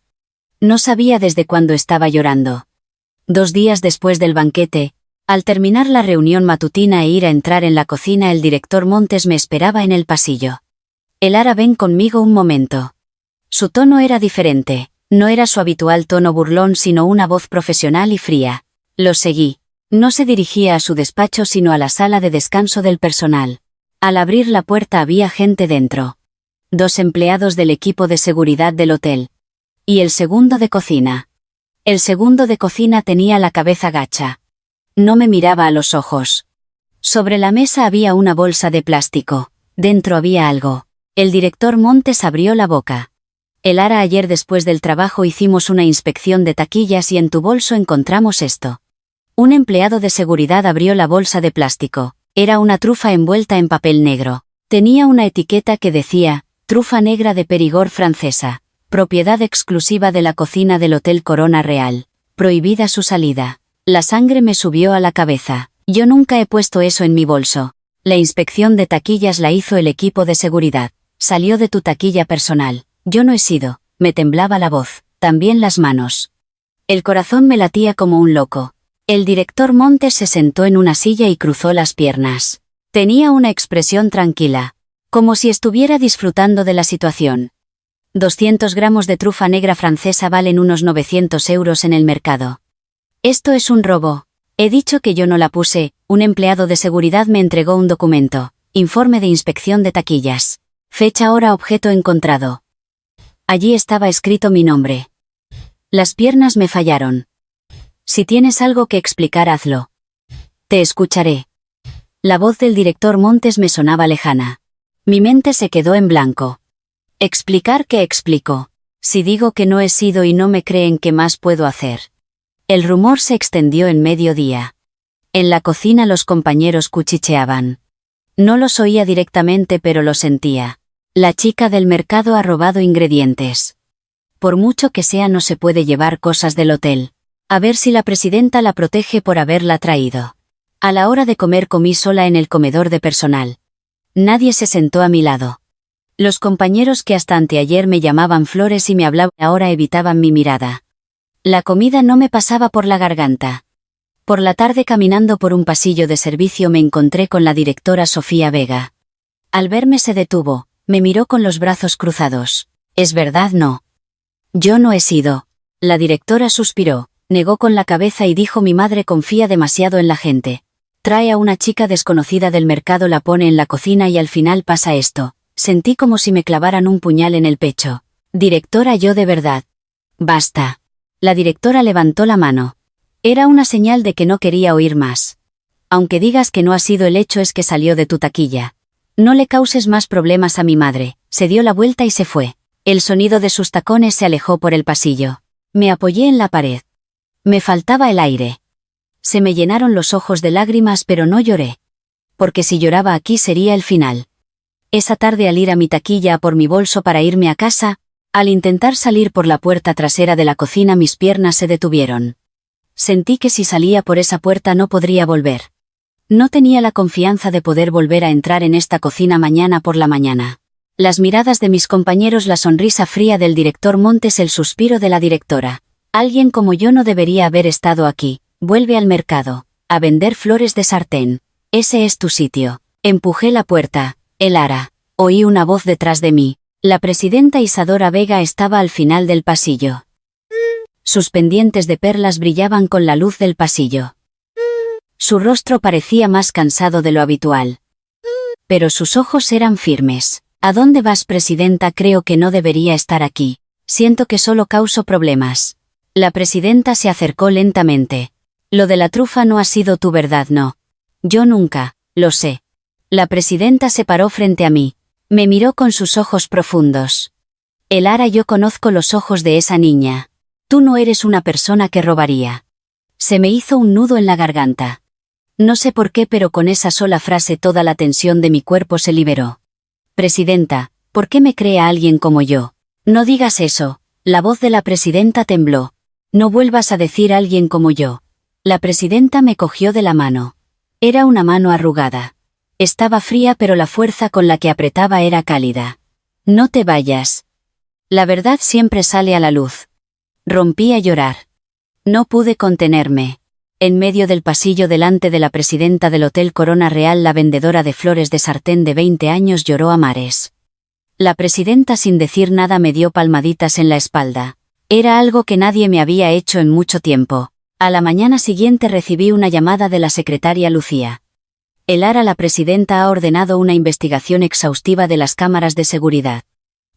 No sabía desde cuándo estaba llorando. 2 días después del banquete, al terminar la reunión matutina e ir a entrar en la cocina, el director Montes me esperaba en el pasillo. Elara, ven conmigo un momento. Su tono era diferente, no era su habitual tono burlón sino una voz profesional y fría. Lo seguí. No se dirigía a su despacho sino a la sala de descanso del personal. Al abrir la puerta había gente dentro. 2 empleados del equipo de seguridad del hotel. Y el segundo de cocina. El segundo de cocina tenía la cabeza gacha. No me miraba a los ojos. Sobre la mesa había una bolsa de plástico. Dentro había algo. El director Montes abrió la boca. Elara, ayer después del trabajo hicimos una inspección de taquillas y en tu bolso encontramos esto. Un empleado de seguridad abrió la bolsa de plástico. Era una trufa envuelta en papel negro. Tenía una etiqueta que decía, trufa negra de Perigord francesa, propiedad exclusiva de la cocina del Hotel Corona Real, prohibida su salida. La sangre me subió a la cabeza. Yo nunca he puesto eso en mi bolso. La inspección de taquillas la hizo el equipo de seguridad. Salió de tu taquilla personal. Yo no he sido. Me temblaba la voz, también las manos. El corazón me latía como un loco. El director Montes se sentó en una silla y cruzó las piernas. Tenía una expresión tranquila, como si estuviera disfrutando de la situación. 200 gramos de trufa negra francesa valen unos 900 euros en el mercado. Esto es un robo. He dicho que yo no la puse. Un empleado de seguridad me entregó un documento. Informe de inspección de taquillas. Fecha, hora, objeto encontrado. Allí estaba escrito mi nombre. Las piernas me fallaron. Si tienes algo que explicar, hazlo. Te escucharé. La voz del director Montes me sonaba lejana. Mi mente se quedó en blanco. ¿Explicar qué explico? Si digo que no he sido y no me creen, ¿qué más puedo hacer? El rumor se extendió en mediodía. En la cocina los compañeros cuchicheaban. No los oía directamente pero lo sentía. La chica del mercado ha robado ingredientes. Por mucho que sea, no se puede llevar cosas del hotel. A ver si la presidenta la protege por haberla traído. A la hora de comer comí sola en el comedor de personal. Nadie se sentó a mi lado. Los compañeros que hasta anteayer me llamaban Flores y me hablaban ahora evitaban mi mirada. La comida no me pasaba por la garganta. Por la tarde, caminando por un pasillo de servicio, me encontré con la directora Sofía Vega. Al verme se detuvo, me miró con los brazos cruzados. ¿Es verdad? No. Yo no he sido. La directora suspiró. Negó con la cabeza y dijo: mi madre confía demasiado en la gente. Trae a una chica desconocida del mercado, la pone en la cocina y al final pasa esto. Sentí como si me clavaran un puñal en el pecho. Directora, yo de verdad. Basta. La directora levantó la mano. Era una señal de que no quería oír más. Aunque digas que no ha sido, el hecho es que salió de tu taquilla. No le causes más problemas a mi madre. Se dio la vuelta y se fue. El sonido de sus tacones se alejó por el pasillo. Me apoyé en la pared. Me faltaba el aire. Se me llenaron los ojos de lágrimas, pero no lloré. Porque si lloraba aquí sería el final. Esa tarde, al ir a mi taquilla a por mi bolso para irme a casa, al intentar salir por la puerta trasera de la cocina, mis piernas se detuvieron. Sentí que si salía por esa puerta no podría volver. No tenía la confianza de poder volver a entrar en esta cocina mañana por la mañana. Las miradas de mis compañeros, la sonrisa fría del director Montes, el suspiro de la directora. Alguien como yo no debería haber estado aquí. Vuelve al mercado, a vender flores de sartén. Ese es tu sitio. Empujé la puerta. Elara. Oí una voz detrás de mí. La presidenta Isadora Vega estaba al final del pasillo. Sus pendientes de perlas brillaban con la luz del pasillo. Su rostro parecía más cansado de lo habitual. Pero sus ojos eran firmes. ¿A dónde vas, presidenta? Creo que no debería estar aquí. Siento que solo causo problemas. La presidenta se acercó lentamente. Lo de la trufa no ha sido tu verdad, no. Yo nunca, lo sé. La presidenta se paró frente a mí. Me miró con sus ojos profundos. Elara, yo conozco los ojos de esa niña. Tú no eres una persona que robaría. Se me hizo un nudo en la garganta. No sé por qué, pero con esa sola frase toda la tensión de mi cuerpo se liberó. Presidenta, ¿por qué me cree a alguien como yo? No digas eso. La voz de la presidenta tembló. No vuelvas a decir a alguien como yo. La presidenta me cogió de la mano. Era una mano arrugada. Estaba fría, pero la fuerza con la que apretaba era cálida. No te vayas. La verdad siempre sale a la luz. Rompí a llorar. No pude contenerme. En medio del pasillo delante de la presidenta del Hotel Corona Real, la vendedora de flores de sartén de 20 años lloró a mares. La presidenta, sin decir nada, me dio palmaditas en la espalda. Era algo que nadie me había hecho en mucho tiempo. A la mañana siguiente recibí una llamada de la secretaria Lucía. Elara, la presidenta ha ordenado una investigación exhaustiva de las cámaras de seguridad.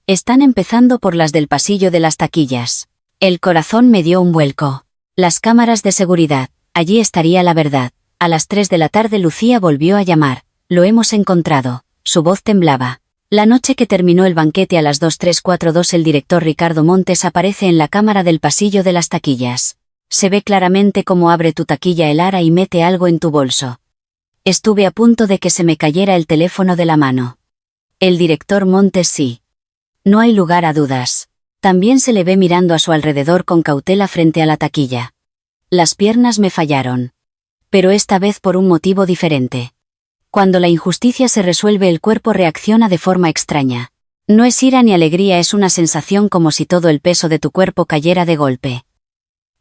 Están empezando por las del pasillo de las taquillas. El corazón me dio un vuelco. Las cámaras de seguridad, allí estaría la verdad. A las 3 de la tarde Lucía volvió a llamar. Lo hemos encontrado. Su voz temblaba. La noche que terminó el banquete a las 23:42 el director Ricardo Montes aparece en la cámara del pasillo de las taquillas. Se ve claramente cómo abre tu taquilla Elara y mete algo en tu bolso. Estuve a punto de que se me cayera el teléfono de la mano. El director Montes sí. No hay lugar a dudas. También se le ve mirando a su alrededor con cautela frente a la taquilla. Las piernas me fallaron. Pero esta vez por un motivo diferente. Cuando la injusticia se resuelve, el cuerpo reacciona de forma extraña. No es ira ni alegría, es una sensación como si todo el peso de tu cuerpo cayera de golpe.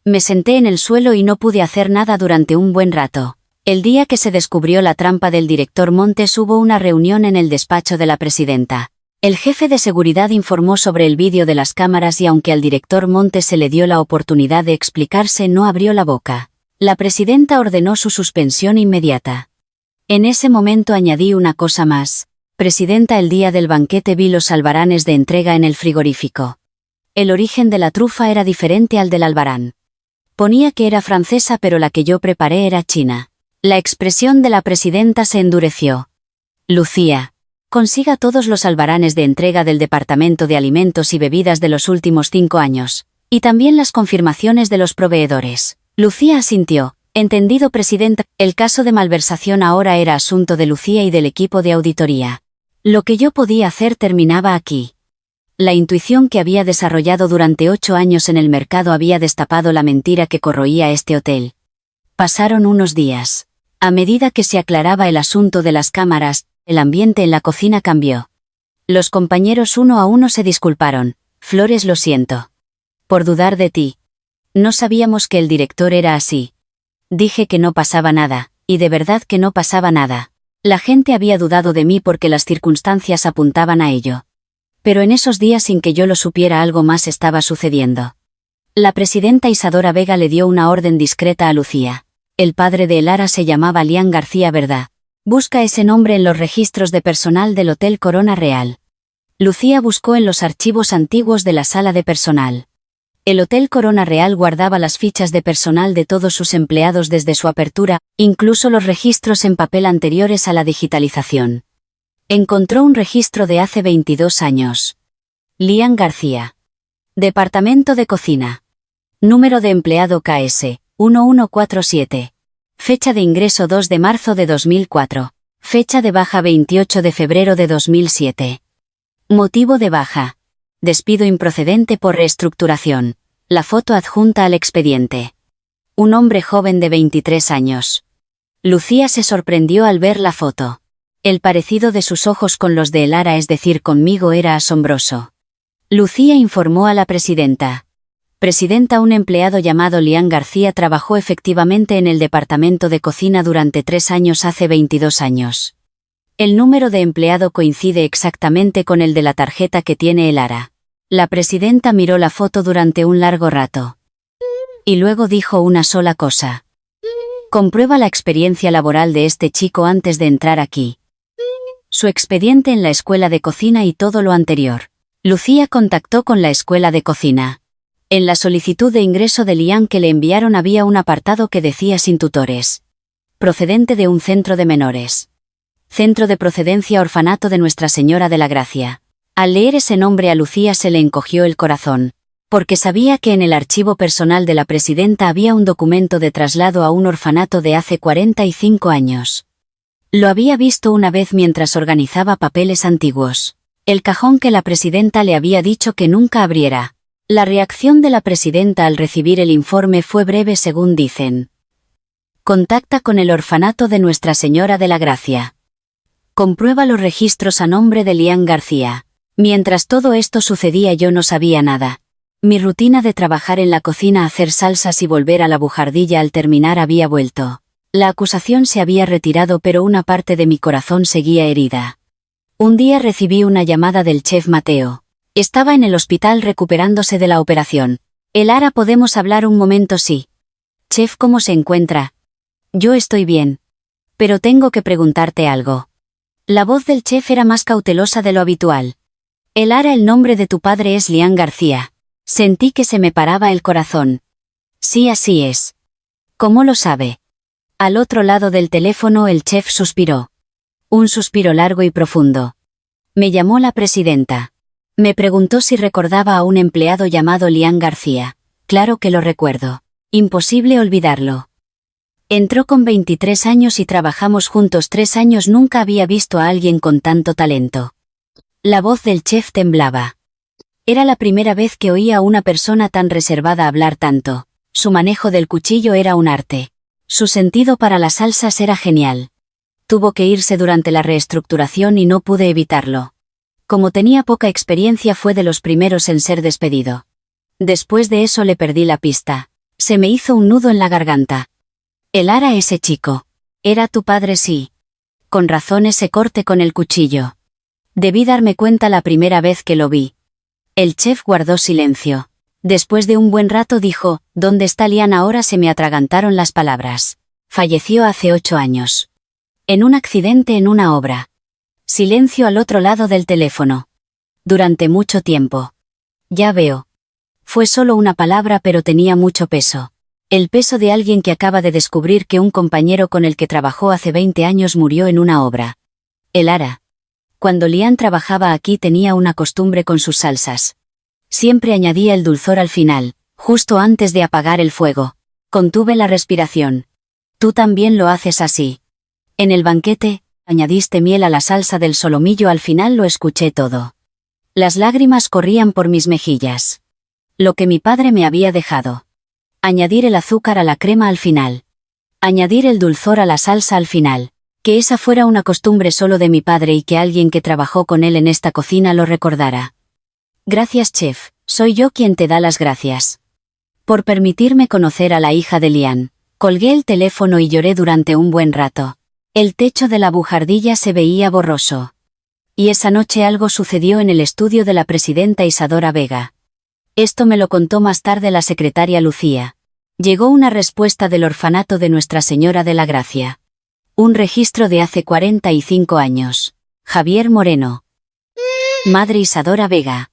Me senté en el suelo y no pude hacer nada durante un buen rato. El día que se descubrió la trampa del director Montes hubo una reunión en el despacho de la presidenta. El jefe de seguridad informó sobre el vídeo de las cámaras y aunque al director Montes se le dio la oportunidad de explicarse, no abrió la boca. La presidenta ordenó su suspensión inmediata. En ese momento añadí una cosa más. Presidenta, el día del banquete vi los albaranes de entrega en el frigorífico. El origen de la trufa era diferente al del albarán. Ponía que era francesa, pero la que yo preparé era china. La expresión de la presidenta se endureció. Lucía, consiga todos los albaranes de entrega del Departamento de Alimentos y Bebidas de los últimos 5 años. Y también las confirmaciones de los proveedores. Lucía asintió. Entendido, presidenta. El caso de malversación ahora era asunto de Lucía y del equipo de auditoría. Lo que yo podía hacer terminaba aquí. La intuición que había desarrollado durante 8 años en el mercado había destapado la mentira que corroía este hotel. Pasaron unos días. A medida que se aclaraba el asunto de las cámaras, el ambiente en la cocina cambió. Los compañeros uno a uno se disculparon. Flores, lo siento. Por dudar de ti. No sabíamos que el director era así. Dije que no pasaba nada, y de verdad que no pasaba nada. La gente había dudado de mí porque las circunstancias apuntaban a ello. Pero en esos días, sin que yo lo supiera, algo más estaba sucediendo. La presidenta Isadora Vega le dio una orden discreta a Lucía. El padre de Elara se llamaba Lian García, ¿verdad? Busca ese nombre en los registros de personal del Hotel Corona Real. Lucía buscó en los archivos antiguos de la sala de personal. El Hotel Corona Real guardaba las fichas de personal de todos sus empleados desde su apertura, incluso los registros en papel anteriores a la digitalización. Encontró un registro de hace 22 años. Lian García. Departamento de Cocina. Número de empleado KS, 1147. Fecha de ingreso 2 de marzo de 2004. Fecha de baja 28 de febrero de 2007. Motivo de baja. Despido improcedente por reestructuración. La foto adjunta al expediente. Un hombre joven de 23 años. Lucía se sorprendió al ver la foto. El parecido de sus ojos con los de Elara, es decir, conmigo, era asombroso. Lucía informó a la presidenta. Presidenta, un empleado llamado Lian García trabajó efectivamente en el departamento de cocina durante 3 años hace 22 años. El número de empleado coincide exactamente con el de la tarjeta que tiene Elara. La presidenta miró la foto durante un largo rato. Y luego dijo una sola cosa. Comprueba la experiencia laboral de este chico antes de entrar aquí. Su expediente en la escuela de cocina y todo lo anterior. Lucía contactó con la escuela de cocina. En la solicitud de ingreso de Lian que le enviaron había un apartado que decía sin tutores. Procedente de un centro de menores. Centro de Procedencia Orfanato de Nuestra Señora de la Gracia. Al leer ese nombre a Lucía se le encogió el corazón, porque sabía que en el archivo personal de la presidenta había un documento de traslado a un orfanato de hace 45 años. Lo había visto una vez mientras organizaba papeles antiguos. El cajón que la presidenta le había dicho que nunca abriera. La reacción de la presidenta al recibir el informe fue breve según dicen. Contacta con el orfanato de Nuestra Señora de la Gracia. Comprueba los registros a nombre de Lian García. Mientras todo esto sucedía yo no sabía nada. Mi rutina de trabajar en la cocina, hacer salsas y volver a la bujardilla al terminar había vuelto. La acusación se había retirado pero una parte de mi corazón seguía herida. Un día recibí una llamada del chef Mateo. Estaba en el hospital recuperándose de la operación. Elara, ¿podemos hablar un momento? Sí. Chef, ¿cómo se encuentra? Yo estoy bien. Pero tengo que preguntarte algo. La voz del chef era más cautelosa de lo habitual. Elara, el nombre de tu padre es Lian García. Sentí que se me paraba el corazón. Sí, así es. ¿Cómo lo sabe? Al otro lado del teléfono el chef suspiró. Un suspiro largo y profundo. Me llamó la presidenta. Me preguntó si recordaba a un empleado llamado Lian García. Claro que lo recuerdo. Imposible olvidarlo. Entró con 23 años y trabajamos juntos 3 años. Nunca había visto a alguien con tanto talento. La voz del chef temblaba. Era la primera vez que oía a una persona tan reservada hablar tanto. Su manejo del cuchillo era un arte. Su sentido para las salsas era genial. Tuvo que irse durante la reestructuración y no pude evitarlo. Como tenía poca experiencia fue de los primeros en ser despedido. Después de eso le perdí la pista. Se me hizo un nudo en la garganta. Elara, ese chico. Era tu padre, sí. Con razón ese corte con el cuchillo. Debí darme cuenta la primera vez que lo vi. El chef guardó silencio. Después de un buen rato dijo, ¿dónde está Lian ahora? Se me atragantaron las palabras. Falleció hace 8 años. En un accidente en una obra. Silencio al otro lado del teléfono. Durante mucho tiempo. Ya veo. Fue solo una palabra pero tenía mucho peso. El peso de alguien que acaba de descubrir que un compañero con el que trabajó hace 20 años murió en una obra. Elara. Cuando Lian trabajaba aquí tenía una costumbre con sus salsas. Siempre añadía el dulzor al final, justo antes de apagar el fuego. Contuve la respiración. Tú también lo haces así. En el banquete, añadiste miel a la salsa del solomillo. Al final lo escuché todo. Las lágrimas corrían por mis mejillas. Lo que mi padre me había dejado. Añadir el azúcar a la crema al final. Añadir el dulzor a la salsa al final. Que esa fuera una costumbre solo de mi padre y que alguien que trabajó con él en esta cocina lo recordara. Gracias, chef, soy yo quien te da las gracias. Por permitirme conocer a la hija de Lian. Colgué el teléfono y lloré durante un buen rato. El techo de la bujardilla se veía borroso. Y esa noche algo sucedió en el estudio de la presidenta Isadora Vega. Esto me lo contó más tarde la secretaria Lucía. Llegó una respuesta del orfanato de Nuestra Señora de la Gracia. Un registro de hace 45 años. Javier Moreno. Madre Isadora Vega.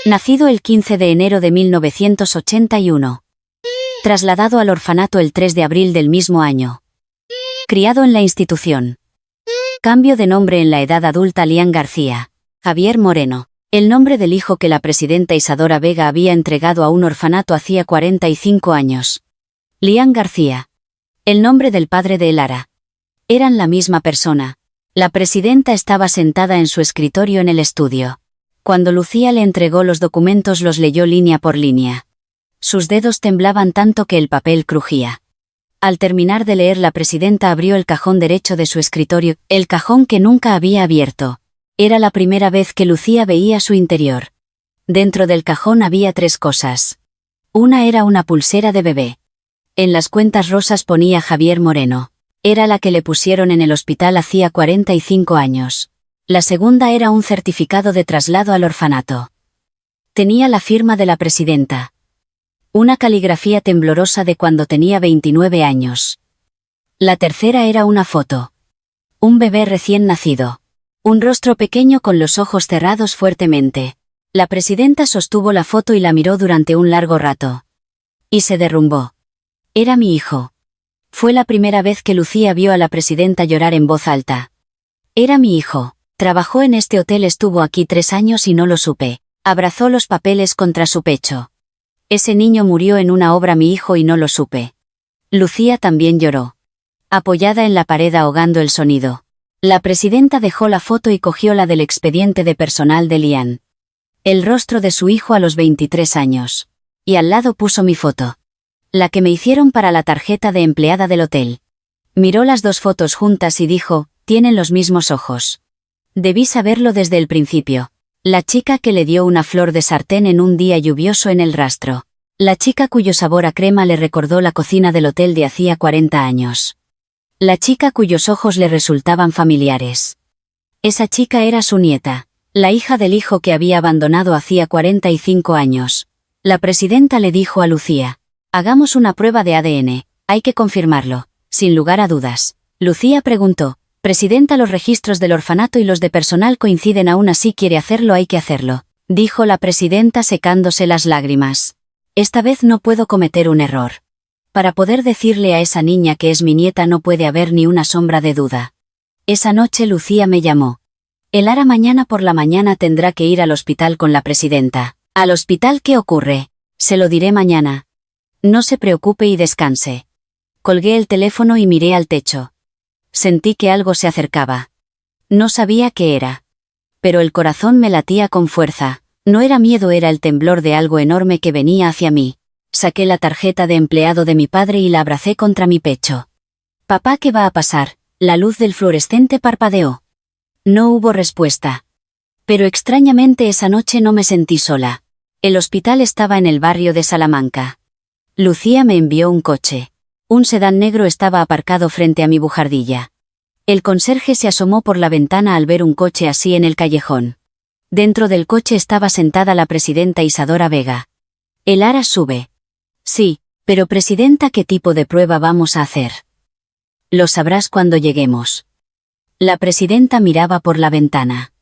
Nacido el 15 de enero de 1981. Trasladado al orfanato el 3 de abril del mismo año. Criado en la institución. Cambio de nombre en la edad adulta. Lian García. Javier Moreno. El nombre del hijo que la presidenta Isadora Vega había entregado a un orfanato hacía 45 años. Lian García. El nombre del padre de Elara. Eran la misma persona. La presidenta estaba sentada en su escritorio en el estudio. Cuando Lucía le entregó los documentos los leyó línea por línea. Sus dedos temblaban tanto que el papel crujía. Al terminar de leer la presidenta abrió el cajón derecho de su escritorio, el cajón que nunca había abierto. Era la primera vez que Lucía veía su interior. Dentro del cajón había 3 cosas. Una era una pulsera de bebé. En las cuentas rosas ponía Javier Moreno. Era la que le pusieron en el hospital hacía 45 años. La segunda era un certificado de traslado al orfanato. Tenía la firma de la presidenta. Una caligrafía temblorosa de cuando tenía 29 años. La tercera era una foto. Un bebé recién nacido. Un rostro pequeño con los ojos cerrados fuertemente. La presidenta sostuvo la foto y la miró durante un largo rato. Y se derrumbó. Era mi hijo. Fue la primera vez que Lucía vio a la presidenta llorar en voz alta. Era mi hijo. Trabajó en este hotel, estuvo aquí 3 años y no lo supe. Abrazó los papeles contra su pecho. Ese niño murió en una obra, mi hijo, y no lo supe. Lucía también lloró. Apoyada en la pared ahogando el sonido. La presidenta dejó la foto y cogió la del expediente de personal de Lian. El rostro de su hijo a los 23 años. Y al lado puso mi foto. La que me hicieron para la tarjeta de empleada del hotel. Miró las 2 fotos juntas y dijo, tienen los mismos ojos. Debí saberlo desde el principio. La chica que le dio una flor de sartén en un día lluvioso en el rastro. La chica cuyo sabor a crema le recordó la cocina del hotel de hacía 40 años. La chica cuyos ojos le resultaban familiares. Esa chica era su nieta, la hija del hijo que había abandonado hacía 45 años. La presidenta le dijo a Lucía, hagamos una prueba de ADN, hay que confirmarlo, sin lugar a dudas. Lucía preguntó, presidenta, los registros del orfanato y los de personal coinciden, aún así quiere hacerlo, hay que hacerlo, dijo la presidenta secándose las lágrimas. Esta vez no puedo cometer un error. Para poder decirle a esa niña que es mi nieta no puede haber ni una sombra de duda. Esa noche Lucía me llamó. Elara mañana por la mañana tendrá que ir al hospital con la presidenta. ¿Al hospital qué ocurre? Se lo diré mañana. No se preocupe y descanse. Colgué el teléfono y miré al techo. Sentí que algo se acercaba. No sabía qué era. Pero el corazón me latía con fuerza. No era miedo, era el temblor de algo enorme que venía hacia mí. Saqué la tarjeta de empleado de mi padre y la abracé contra mi pecho. Papá, ¿qué va a pasar? La luz del fluorescente parpadeó. No hubo respuesta. Pero extrañamente esa noche no me sentí sola. El hospital estaba en el barrio de Salamanca. Lucía me envió un coche. Un sedán negro estaba aparcado frente a mi bujardilla. El conserje se asomó por la ventana al ver un coche así en el callejón. Dentro del coche estaba sentada la presidenta Isadora Vega. Elara sube. Sí, pero presidenta, ¿qué tipo de prueba vamos a hacer? Lo sabrás cuando lleguemos. La presidenta miraba por la ventana.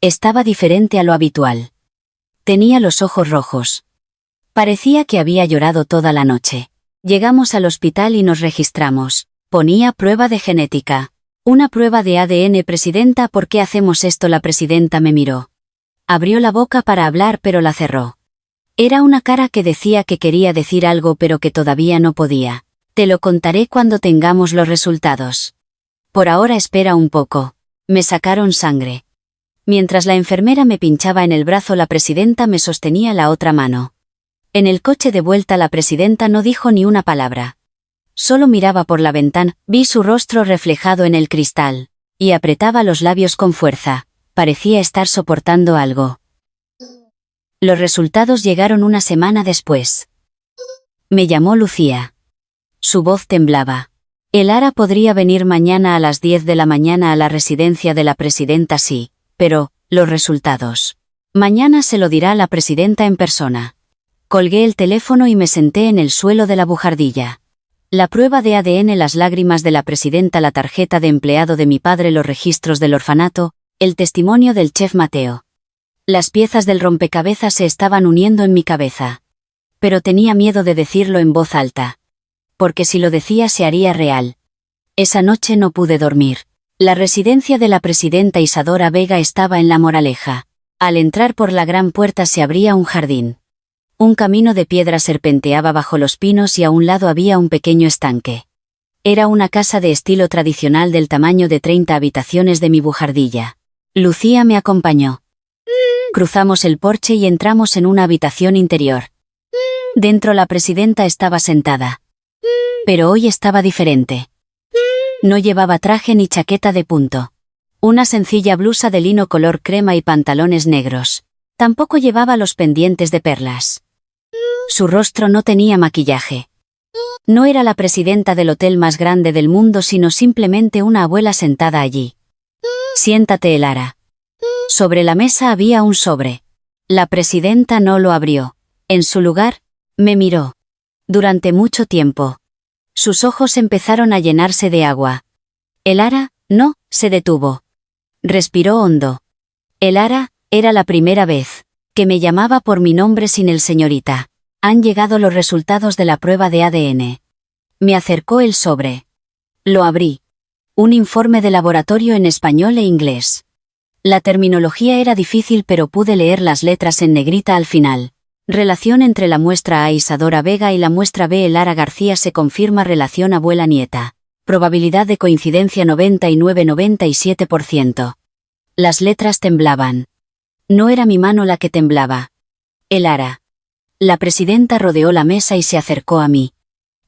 Estaba diferente a lo habitual. Tenía los ojos rojos. Parecía que había llorado toda la noche. Llegamos al hospital y nos registramos. Ponía prueba de genética. Una prueba de ADN, presidenta, ¿por qué hacemos esto? La presidenta me miró. Abrió la boca para hablar pero la cerró. Era una cara que decía que quería decir algo pero que todavía no podía. Te lo contaré cuando tengamos los resultados. Por ahora espera un poco. Me sacaron sangre. Mientras la enfermera me pinchaba en el brazo, la presidenta me sostenía la otra mano. En el coche de vuelta la presidenta no dijo ni una palabra. Solo miraba por la ventana, vi su rostro reflejado en el cristal. Y apretaba los labios con fuerza. Parecía estar soportando algo. Los resultados llegaron una semana después. Me llamó Lucía. Su voz temblaba. Elara podría venir mañana a las 10 de la mañana a la residencia de la presidenta, sí, pero, los resultados. Mañana se lo dirá la presidenta en persona. Colgué el teléfono y me senté en el suelo de la bujardilla. La prueba de ADN, las lágrimas de la presidenta, la tarjeta de empleado de mi padre, los registros del orfanato, el testimonio del chef Mateo. Las piezas del rompecabezas se estaban uniendo en mi cabeza. Pero tenía miedo de decirlo en voz alta. Porque si lo decía se haría real. Esa noche no pude dormir. La residencia de la presidenta Isadora Vega estaba en La Moraleja. Al entrar por la gran puerta se abría un jardín. Un camino de piedra serpenteaba bajo los pinos y a un lado había un pequeño estanque. Era una casa de estilo tradicional del tamaño de 30 habitaciones de mi bujardilla. Lucía me acompañó. Cruzamos el porche y entramos en una habitación interior. Dentro la presidenta estaba sentada. Pero hoy estaba diferente. No llevaba traje ni chaqueta de punto. Una sencilla blusa de lino color crema y pantalones negros. Tampoco llevaba los pendientes de perlas. Su rostro no tenía maquillaje. No era la presidenta del hotel más grande del mundo, sino simplemente una abuela sentada allí. Siéntate, Elara. Sobre la mesa había un sobre. La presidenta no lo abrió. En su lugar, me miró. Durante mucho tiempo. Sus ojos empezaron a llenarse de agua. Elara, no, se detuvo. Respiró hondo. Elara, era la primera vez que me llamaba por mi nombre sin el señorita. Han llegado los resultados de la prueba de ADN. Me acercó el sobre. Lo abrí. Un informe de laboratorio en español e inglés. La terminología era difícil pero pude leer las letras en negrita al final. Relación entre la muestra A Isadora Vega y la muestra B Lara García se confirma relación abuela-nieta. Probabilidad de coincidencia 99-97%. Las letras temblaban. No era mi mano la que temblaba. Lara. La presidenta rodeó la mesa y se acercó a mí.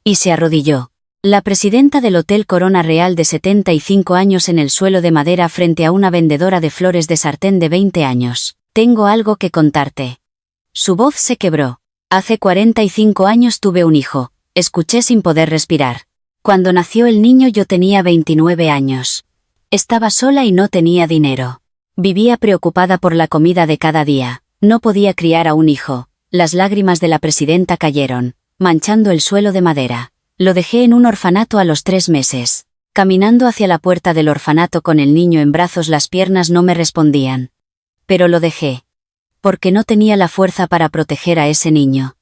Y se arrodilló. La presidenta del Hotel Corona Real de 75 años en el suelo de madera frente a una vendedora de flores de sartén de 20 años. Tengo algo que contarte. Su voz se quebró. Hace 45 años tuve un hijo. Escuché sin poder respirar. Cuando nació el niño yo tenía 29 años. Estaba sola y no tenía dinero. Vivía preocupada por la comida de cada día. No podía criar a un hijo. Las lágrimas de la presidenta cayeron, manchando el suelo de madera. Lo dejé en un orfanato a los 3 meses. Caminando hacia la puerta del orfanato con el niño en brazos, las piernas no me respondían. Pero lo dejé. Porque no tenía la fuerza para proteger a ese niño.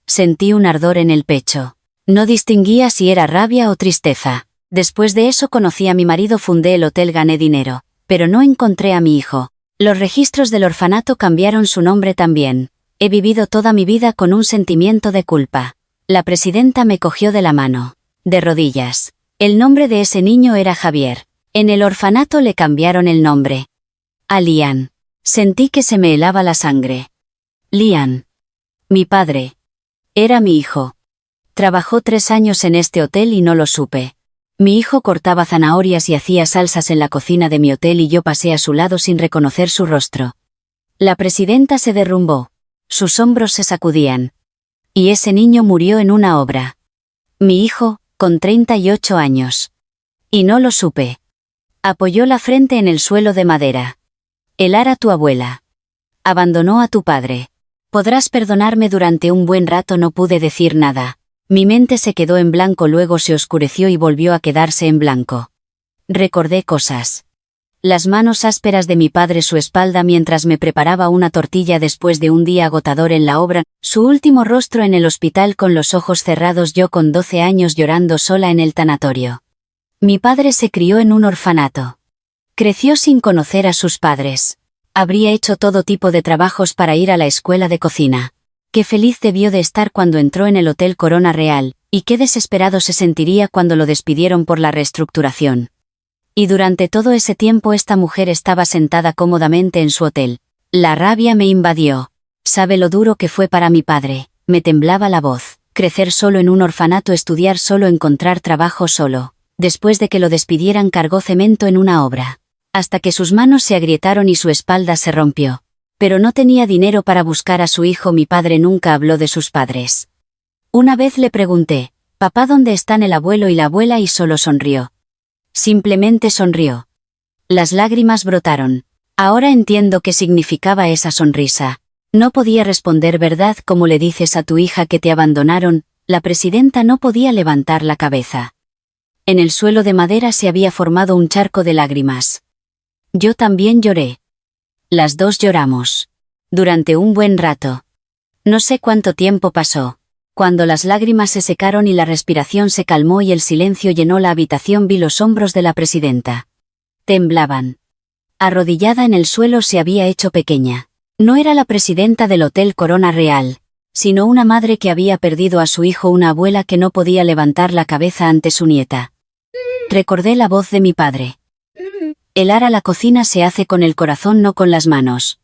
Sentí un ardor en el pecho. No distinguía si era rabia o tristeza. Después de eso conocí a mi marido, fundé el hotel, gané dinero. Pero no encontré a mi hijo. Los registros del orfanato cambiaron su nombre también. He vivido toda mi vida con un sentimiento de culpa. La presidenta me cogió de la mano. De rodillas. El nombre de ese niño era Javier. En el orfanato le cambiaron el nombre. A Lian. Sentí que se me helaba la sangre. Lian. Mi padre. Era mi hijo. Trabajó 3 años en este hotel y no lo supe. Mi hijo cortaba zanahorias y hacía salsas en la cocina de mi hotel y yo pasé a su lado sin reconocer su rostro. La presidenta se derrumbó. Sus hombros se sacudían. Y ese niño murió en una obra. Mi hijo, con 38 años. Y no lo supe. Apoyó la frente en el suelo de madera. Lara, tu abuela. Abandonó a tu padre. Podrás perdonarme, durante un buen rato no pude decir nada. Mi mente se quedó en blanco, luego se oscureció y volvió a quedarse en blanco. Recordé cosas. Las manos ásperas de mi padre, su espalda mientras me preparaba una tortilla después de un día agotador en la obra, su último rostro en el hospital con los ojos cerrados, yo con 12 años llorando sola en el tanatorio. Mi padre se crió en un orfanato. Creció sin conocer a sus padres. Habría hecho todo tipo de trabajos para ir a la escuela de cocina. Qué feliz debió de estar cuando entró en el Hotel Corona Real, y qué desesperado se sentiría cuando lo despidieron por la reestructuración. Y durante todo ese tiempo esta mujer estaba sentada cómodamente en su hotel. La rabia me invadió. Sabe lo duro que fue para mi padre. Me temblaba la voz. Crecer solo en un orfanato, estudiar solo, encontrar trabajo solo. Después de que lo despidieran cargó cemento en una obra. Hasta que sus manos se agrietaron y su espalda se rompió. Pero no tenía dinero para buscar a su hijo. Mi padre nunca habló de sus padres. Una vez le pregunté, «Papá, ¿dónde están el abuelo y la abuela?» y solo sonrió. Simplemente sonrió. Las lágrimas brotaron. Ahora entiendo qué significaba esa sonrisa. No podía responder, ¿verdad? ¿Cómo le dices a tu hija que te abandonaron? La presidenta no podía levantar la cabeza. En el suelo de madera se había formado un charco de lágrimas. Yo también lloré. Las dos lloramos. Durante un buen rato. No sé cuánto tiempo pasó. Cuando las lágrimas se secaron y la respiración se calmó y el silencio llenó la habitación, vi los hombros de la presidenta. Temblaban. Arrodillada en el suelo, se había hecho pequeña. No era la presidenta del Hotel Corona Real, sino una madre que había perdido a su hijo, una abuela que no podía levantar la cabeza ante su nieta. Recordé la voz de mi padre. Lara, la cocina se hace con el corazón, no con las manos.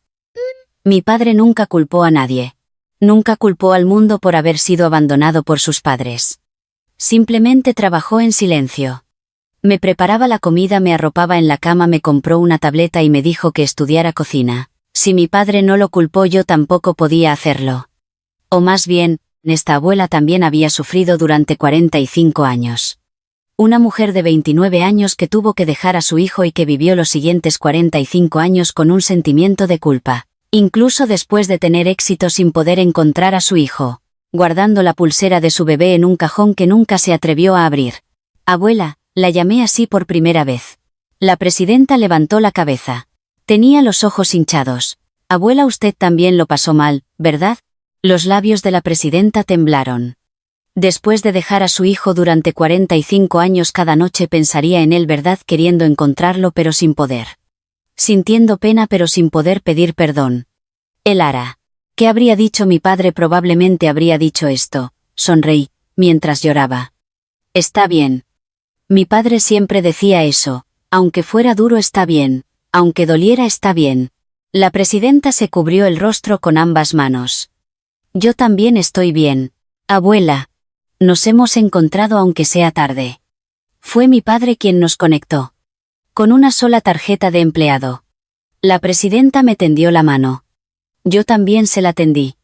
Mi padre nunca culpó a nadie. Nunca culpó al mundo por haber sido abandonado por sus padres. Simplemente trabajó en silencio. Me preparaba la comida, me arropaba en la cama, me compró una tableta y me dijo que estudiara cocina. Si mi padre no lo culpó, yo tampoco podía hacerlo. O más bien, esta abuela también había sufrido durante 45 años. Una mujer de 29 años que tuvo que dejar a su hijo y que vivió los siguientes 45 años con un sentimiento de culpa. Incluso después de tener éxito, sin poder encontrar a su hijo, guardando la pulsera de su bebé en un cajón que nunca se atrevió a abrir. Abuela, la llamé así por primera vez. La presidenta levantó la cabeza. Tenía los ojos hinchados. Abuela, usted también lo pasó mal, ¿verdad? Los labios de la presidenta temblaron. Después de dejar a su hijo durante 45 años, cada noche pensaría en él, verdad, queriendo encontrarlo pero sin poder. Sintiendo pena pero sin poder pedir perdón. Elara. ¿Qué habría dicho mi padre? Probablemente habría dicho esto. Sonreí, mientras lloraba. Está bien. Mi padre siempre decía eso. Aunque fuera duro está bien. Aunque doliera está bien. La presidenta se cubrió el rostro con ambas manos. Yo también estoy bien. Abuela. Nos hemos encontrado aunque sea tarde. Fue mi padre quien nos conectó. Con una sola tarjeta de empleado. La presidenta me tendió la mano. Yo también se la tendí.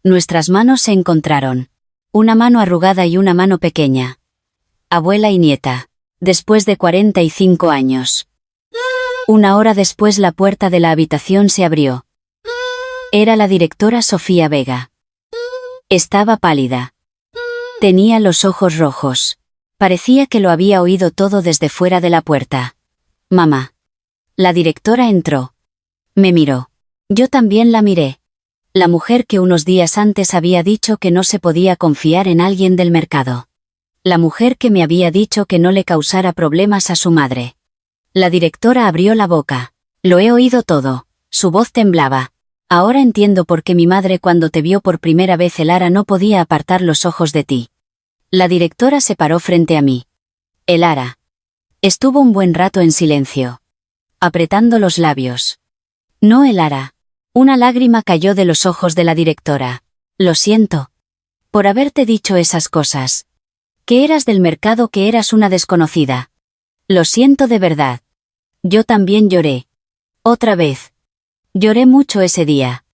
Nuestras manos se encontraron. Una mano arrugada y una mano pequeña. Abuela y nieta. Después de 45 años. Una hora después la puerta de la habitación se abrió. Era la directora Sofía Vega. Estaba pálida. Tenía los ojos rojos. Parecía que lo había oído todo desde fuera de la puerta. Mamá. La directora entró. Me miró. Yo también la miré. La mujer que unos días antes había dicho que no se podía confiar en alguien del mercado. La mujer que me había dicho que no le causara problemas a su madre. La directora abrió la boca. Lo he oído todo. Su voz temblaba. Ahora entiendo por qué mi madre, cuando te vio por primera vez, Elara, no podía apartar los ojos de ti. La directora se paró frente a mí. Elara. Estuvo un buen rato en silencio. Apretando los labios. No, Elara. Una lágrima cayó de los ojos de la directora. Lo siento. Por haberte dicho esas cosas. Que eras del mercado, que eras una desconocida. Lo siento de verdad. Yo también lloré. Otra vez. Lloré mucho ese día.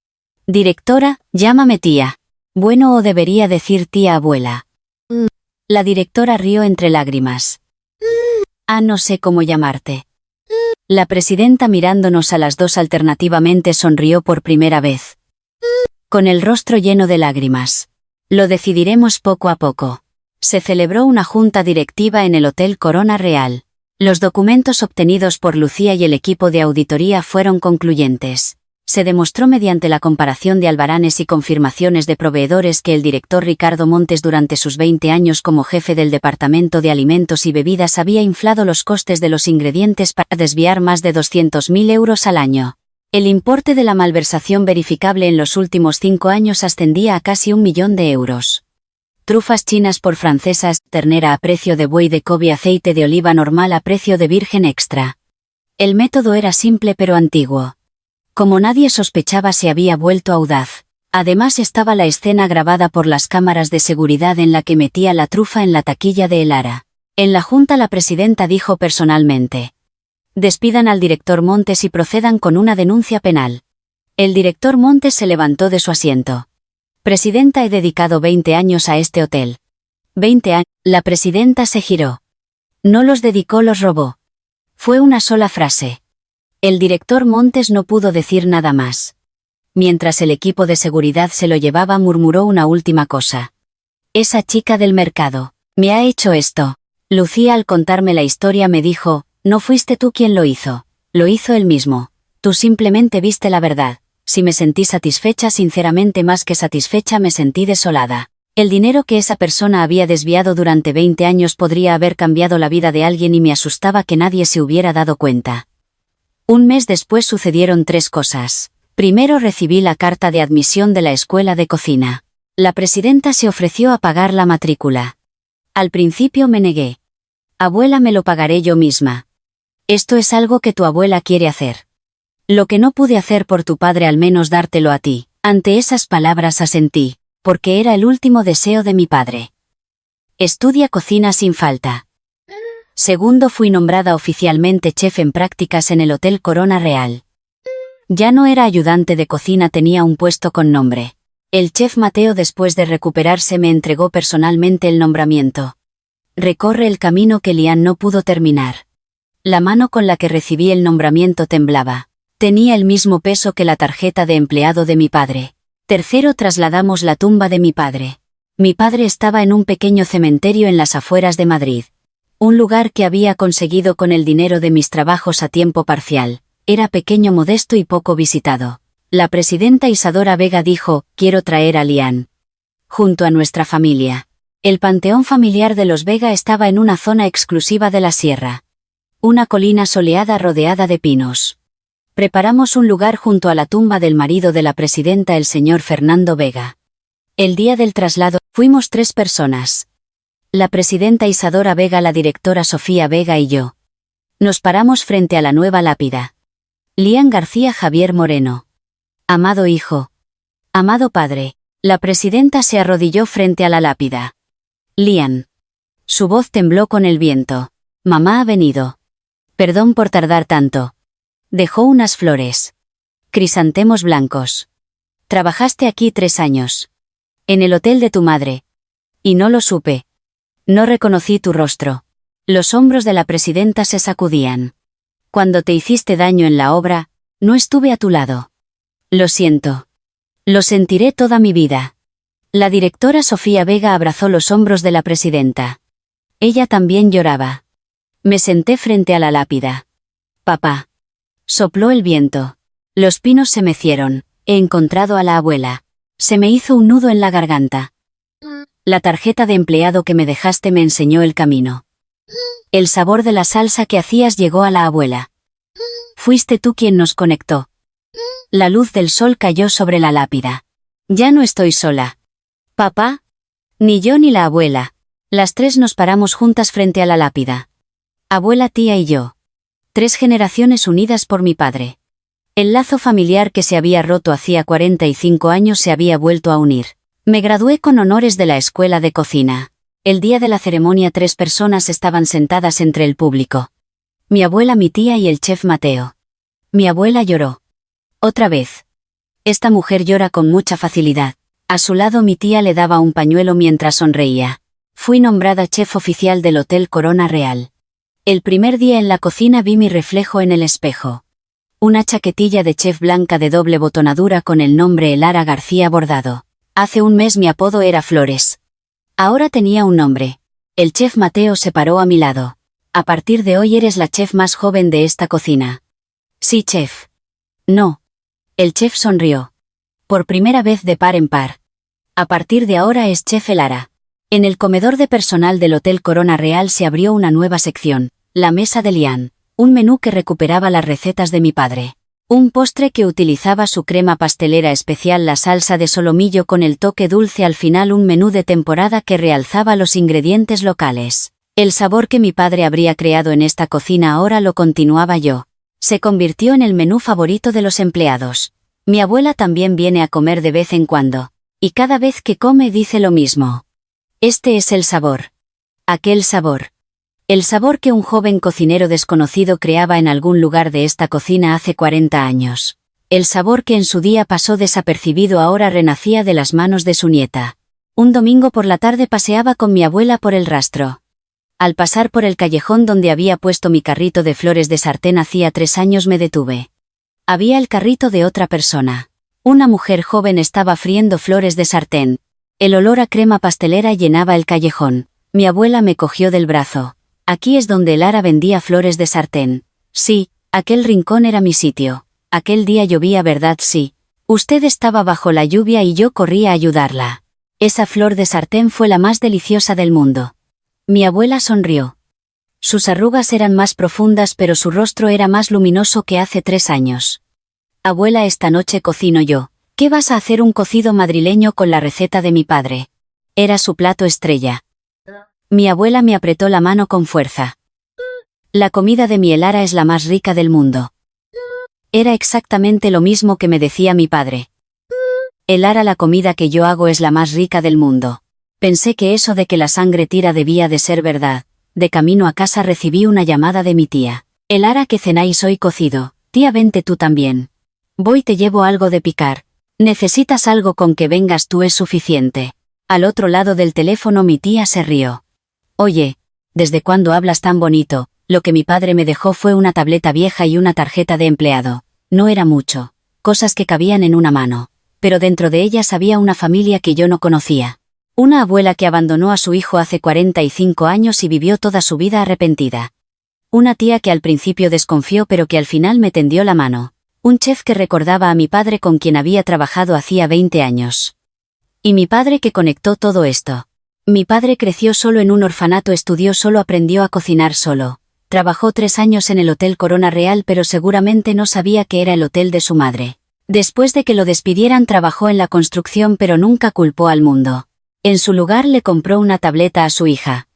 Directora, llámame tía. Bueno, o debería decir tía abuela. La directora rió entre lágrimas. No sé cómo llamarte. La presidenta, mirándonos a las dos alternativamente, sonrió por primera vez. Con el rostro lleno de lágrimas. Lo decidiremos poco a poco. Se celebró una junta directiva en el Hotel Corona Real. Los documentos obtenidos por Lucía y el equipo de auditoría fueron concluyentes. Se demostró mediante la comparación de albaranes y confirmaciones de proveedores que el director Ricardo Montes, durante sus 20 años como jefe del Departamento de Alimentos y Bebidas, había inflado los costes de los ingredientes para desviar más de 200.000 euros al año. El importe de la malversación verificable en los últimos 5 años ascendía a casi 1 millón de euros. Trufas chinas por francesas, ternera a precio de buey de Kobe, aceite de oliva normal a precio de virgen extra. El método era simple pero antiguo. Como nadie sospechaba, se había vuelto audaz. Además estaba la escena grabada por las cámaras de seguridad en la que metía la trufa en la taquilla de Elara. En la junta la presidenta dijo personalmente: despidan al director Montes y procedan con una denuncia penal. El director Montes se levantó de su asiento. Presidenta, he dedicado 20 años a este hotel. 20 años. La presidenta se giró. No los dedicó, los robó. Fue una sola frase. El director Montes no pudo decir nada más. Mientras el equipo de seguridad se lo llevaba, murmuró una última cosa. Esa chica del mercado me ha hecho esto. Lucía, al contarme la historia, me dijo: no fuiste tú quien lo hizo él mismo. Tú simplemente viste la verdad. Si me sentí satisfecha, sinceramente más que satisfecha, me sentí desolada. El dinero que esa persona había desviado durante 20 años podría haber cambiado la vida de alguien y me asustaba que nadie se hubiera dado cuenta. Un mes después sucedieron 3 cosas. Primero, recibí la carta de admisión de la escuela de cocina. La presidenta se ofreció a pagar la matrícula. Al principio me negué. Abuela, me lo pagaré yo misma. Esto es algo que tu abuela quiere hacer. Lo que no pude hacer por tu padre, al menos dártelo a ti. Ante esas palabras asentí, porque era el último deseo de mi padre. Estudia cocina sin falta. Segundo, fui nombrada oficialmente chef en prácticas en el Hotel Corona Real. Ya no era ayudante de cocina, tenía un puesto con nombre. El chef Mateo, después de recuperarse, me entregó personalmente el nombramiento. Recorre el camino que Lian no pudo terminar. La mano con la que recibí el nombramiento temblaba. Tenía el mismo peso que la tarjeta de empleado de mi padre. Tercero, trasladamos la tumba de mi padre. Mi padre estaba en un pequeño cementerio en las afueras de Madrid. Un lugar que había conseguido con el dinero de mis trabajos a tiempo parcial. Era pequeño, modesto y poco visitado. La presidenta Isadora Vega dijo: quiero traer a Lian junto a nuestra familia. El panteón familiar de los Vega estaba en una zona exclusiva de la sierra. Una colina soleada rodeada de pinos. Preparamos un lugar junto a la tumba del marido de la presidenta, el señor Fernando Vega. El día del traslado, fuimos 3 personas. La presidenta Isadora Vega, la directora Sofía Vega y yo. Nos paramos frente a la nueva lápida. Lian García Javier Moreno. Amado hijo. Amado padre. La presidenta se arrodilló frente a la lápida. Lian. Su voz tembló con el viento. Mamá ha venido. Perdón por tardar tanto. Dejó unas flores. Crisantemos blancos. Trabajaste aquí 3 años. En el hotel de tu madre. Y no lo supe. No reconocí tu rostro. Los hombros de la presidenta se sacudían. Cuando te hiciste daño en la obra, no estuve a tu lado. Lo siento. Lo sentiré toda mi vida. La directora Sofía Vega abrazó los hombros de la presidenta. Ella también lloraba. Me senté frente a la lápida. Papá. Sopló el viento. Los pinos se mecieron. He encontrado a la abuela. Se me hizo un nudo en la garganta. La tarjeta de empleado que me dejaste me enseñó el camino. El sabor de la salsa que hacías llegó a la abuela. Fuiste tú quien nos conectó. La luz del sol cayó sobre la lápida. Ya no estoy sola. Papá. Ni yo ni la abuela. Las 3 nos paramos juntas frente a la lápida. Abuela, tía y yo. 3 generaciones unidas por mi padre. El lazo familiar que se había roto hacía 45 años se había vuelto a unir. Me gradué con honores de la escuela de cocina. El día de la ceremonia 3 personas estaban sentadas entre el público. Mi abuela, mi tía y el chef Mateo. Mi abuela lloró. Otra vez. Esta mujer llora con mucha facilidad. A su lado mi tía le daba un pañuelo mientras sonreía. Fui nombrada chef oficial del Hotel Corona Real. El primer día en la cocina vi mi reflejo en el espejo. Una chaquetilla de chef blanca de doble botonadura con el nombre Elara García bordado. Hace un mes mi apodo era Flores. Ahora tenía un nombre. El chef Mateo se paró a mi lado. A partir de hoy eres la chef más joven de esta cocina. Sí, chef. No. El chef sonrió. Por primera vez de par en par. A partir de ahora es chef Elara. En el comedor de personal del Hotel Corona Real se abrió una nueva sección, la mesa de Lian, un menú que recuperaba las recetas de mi padre. Un postre que utilizaba su crema pastelera especial, la salsa de solomillo con el toque dulce al final, un menú de temporada que realzaba los ingredientes locales. El sabor que mi padre habría creado en esta cocina ahora lo continuaba yo. Se convirtió en el menú favorito de los empleados. Mi abuela también viene a comer de vez en cuando. Y cada vez que come dice lo mismo. Este es el sabor. Aquel sabor. El sabor que un joven cocinero desconocido creaba en algún lugar de esta cocina hace 40 años. El sabor que en su día pasó desapercibido ahora renacía de las manos de su nieta. Un domingo por la tarde paseaba con mi abuela por el rastro. Al pasar por el callejón donde había puesto mi carrito de flores de sartén hacía 3 años me detuve. Había el carrito de otra persona. Una mujer joven estaba friendo flores de sartén. El olor a crema pastelera llenaba el callejón. Mi abuela me cogió del brazo. Aquí es donde Elara vendía flores de sartén. Sí, aquel rincón era mi sitio. Aquel día llovía, ¿verdad? Sí. Usted estaba bajo la lluvia y yo corrí a ayudarla. Esa flor de sartén fue la más deliciosa del mundo. Mi abuela sonrió. Sus arrugas eran más profundas, pero su rostro era más luminoso que hace 3 años. Abuela, esta noche cocino yo. ¿Qué vas a hacer? Un cocido madrileño con la receta de mi padre. Era su plato estrella. Mi abuela me apretó la mano con fuerza. La comida de mi Elara es la más rica del mundo. Era exactamente lo mismo que me decía mi padre. Elara, la comida que yo hago es la más rica del mundo. Pensé que eso de que la sangre tira debía de ser verdad. De camino a casa recibí una llamada de mi tía. Elara, que cenáis hoy cocido. Tía, vente tú también. Voy, te llevo algo de picar. ¿Necesitas algo? Con que vengas tú es suficiente. Al otro lado del teléfono mi tía se rió. Oye, ¿desde cuándo hablas tan bonito? Lo que mi padre me dejó fue una tableta vieja y una tarjeta de empleado. No era mucho. Cosas que cabían en una mano. Pero dentro de ellas había una familia que yo no conocía. Una abuela que abandonó a su hijo hace 45 años y vivió toda su vida arrepentida. Una tía que al principio desconfió pero que al final me tendió la mano. Un chef que recordaba a mi padre con quien había trabajado hacía 20 años. Y mi padre que conectó todo esto. Mi padre creció solo en un orfanato, estudió solo, aprendió a cocinar solo. Trabajó 3 años en el Hotel Corona Real, pero seguramente no sabía que era el hotel de su madre. Después de que lo despidieran, trabajó en la construcción, pero nunca culpó al mundo. En su lugar le compró una tableta a su hija.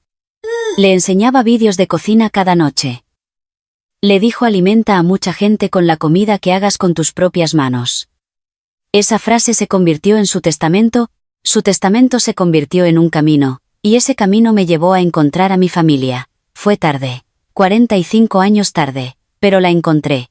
Le enseñaba vídeos de cocina cada noche. Le dijo: alimenta a mucha gente con la comida que hagas con tus propias manos. Esa frase se convirtió en su testamento se convirtió en un camino, y ese camino me llevó a encontrar a mi familia. Fue tarde, 45 años tarde, pero la encontré.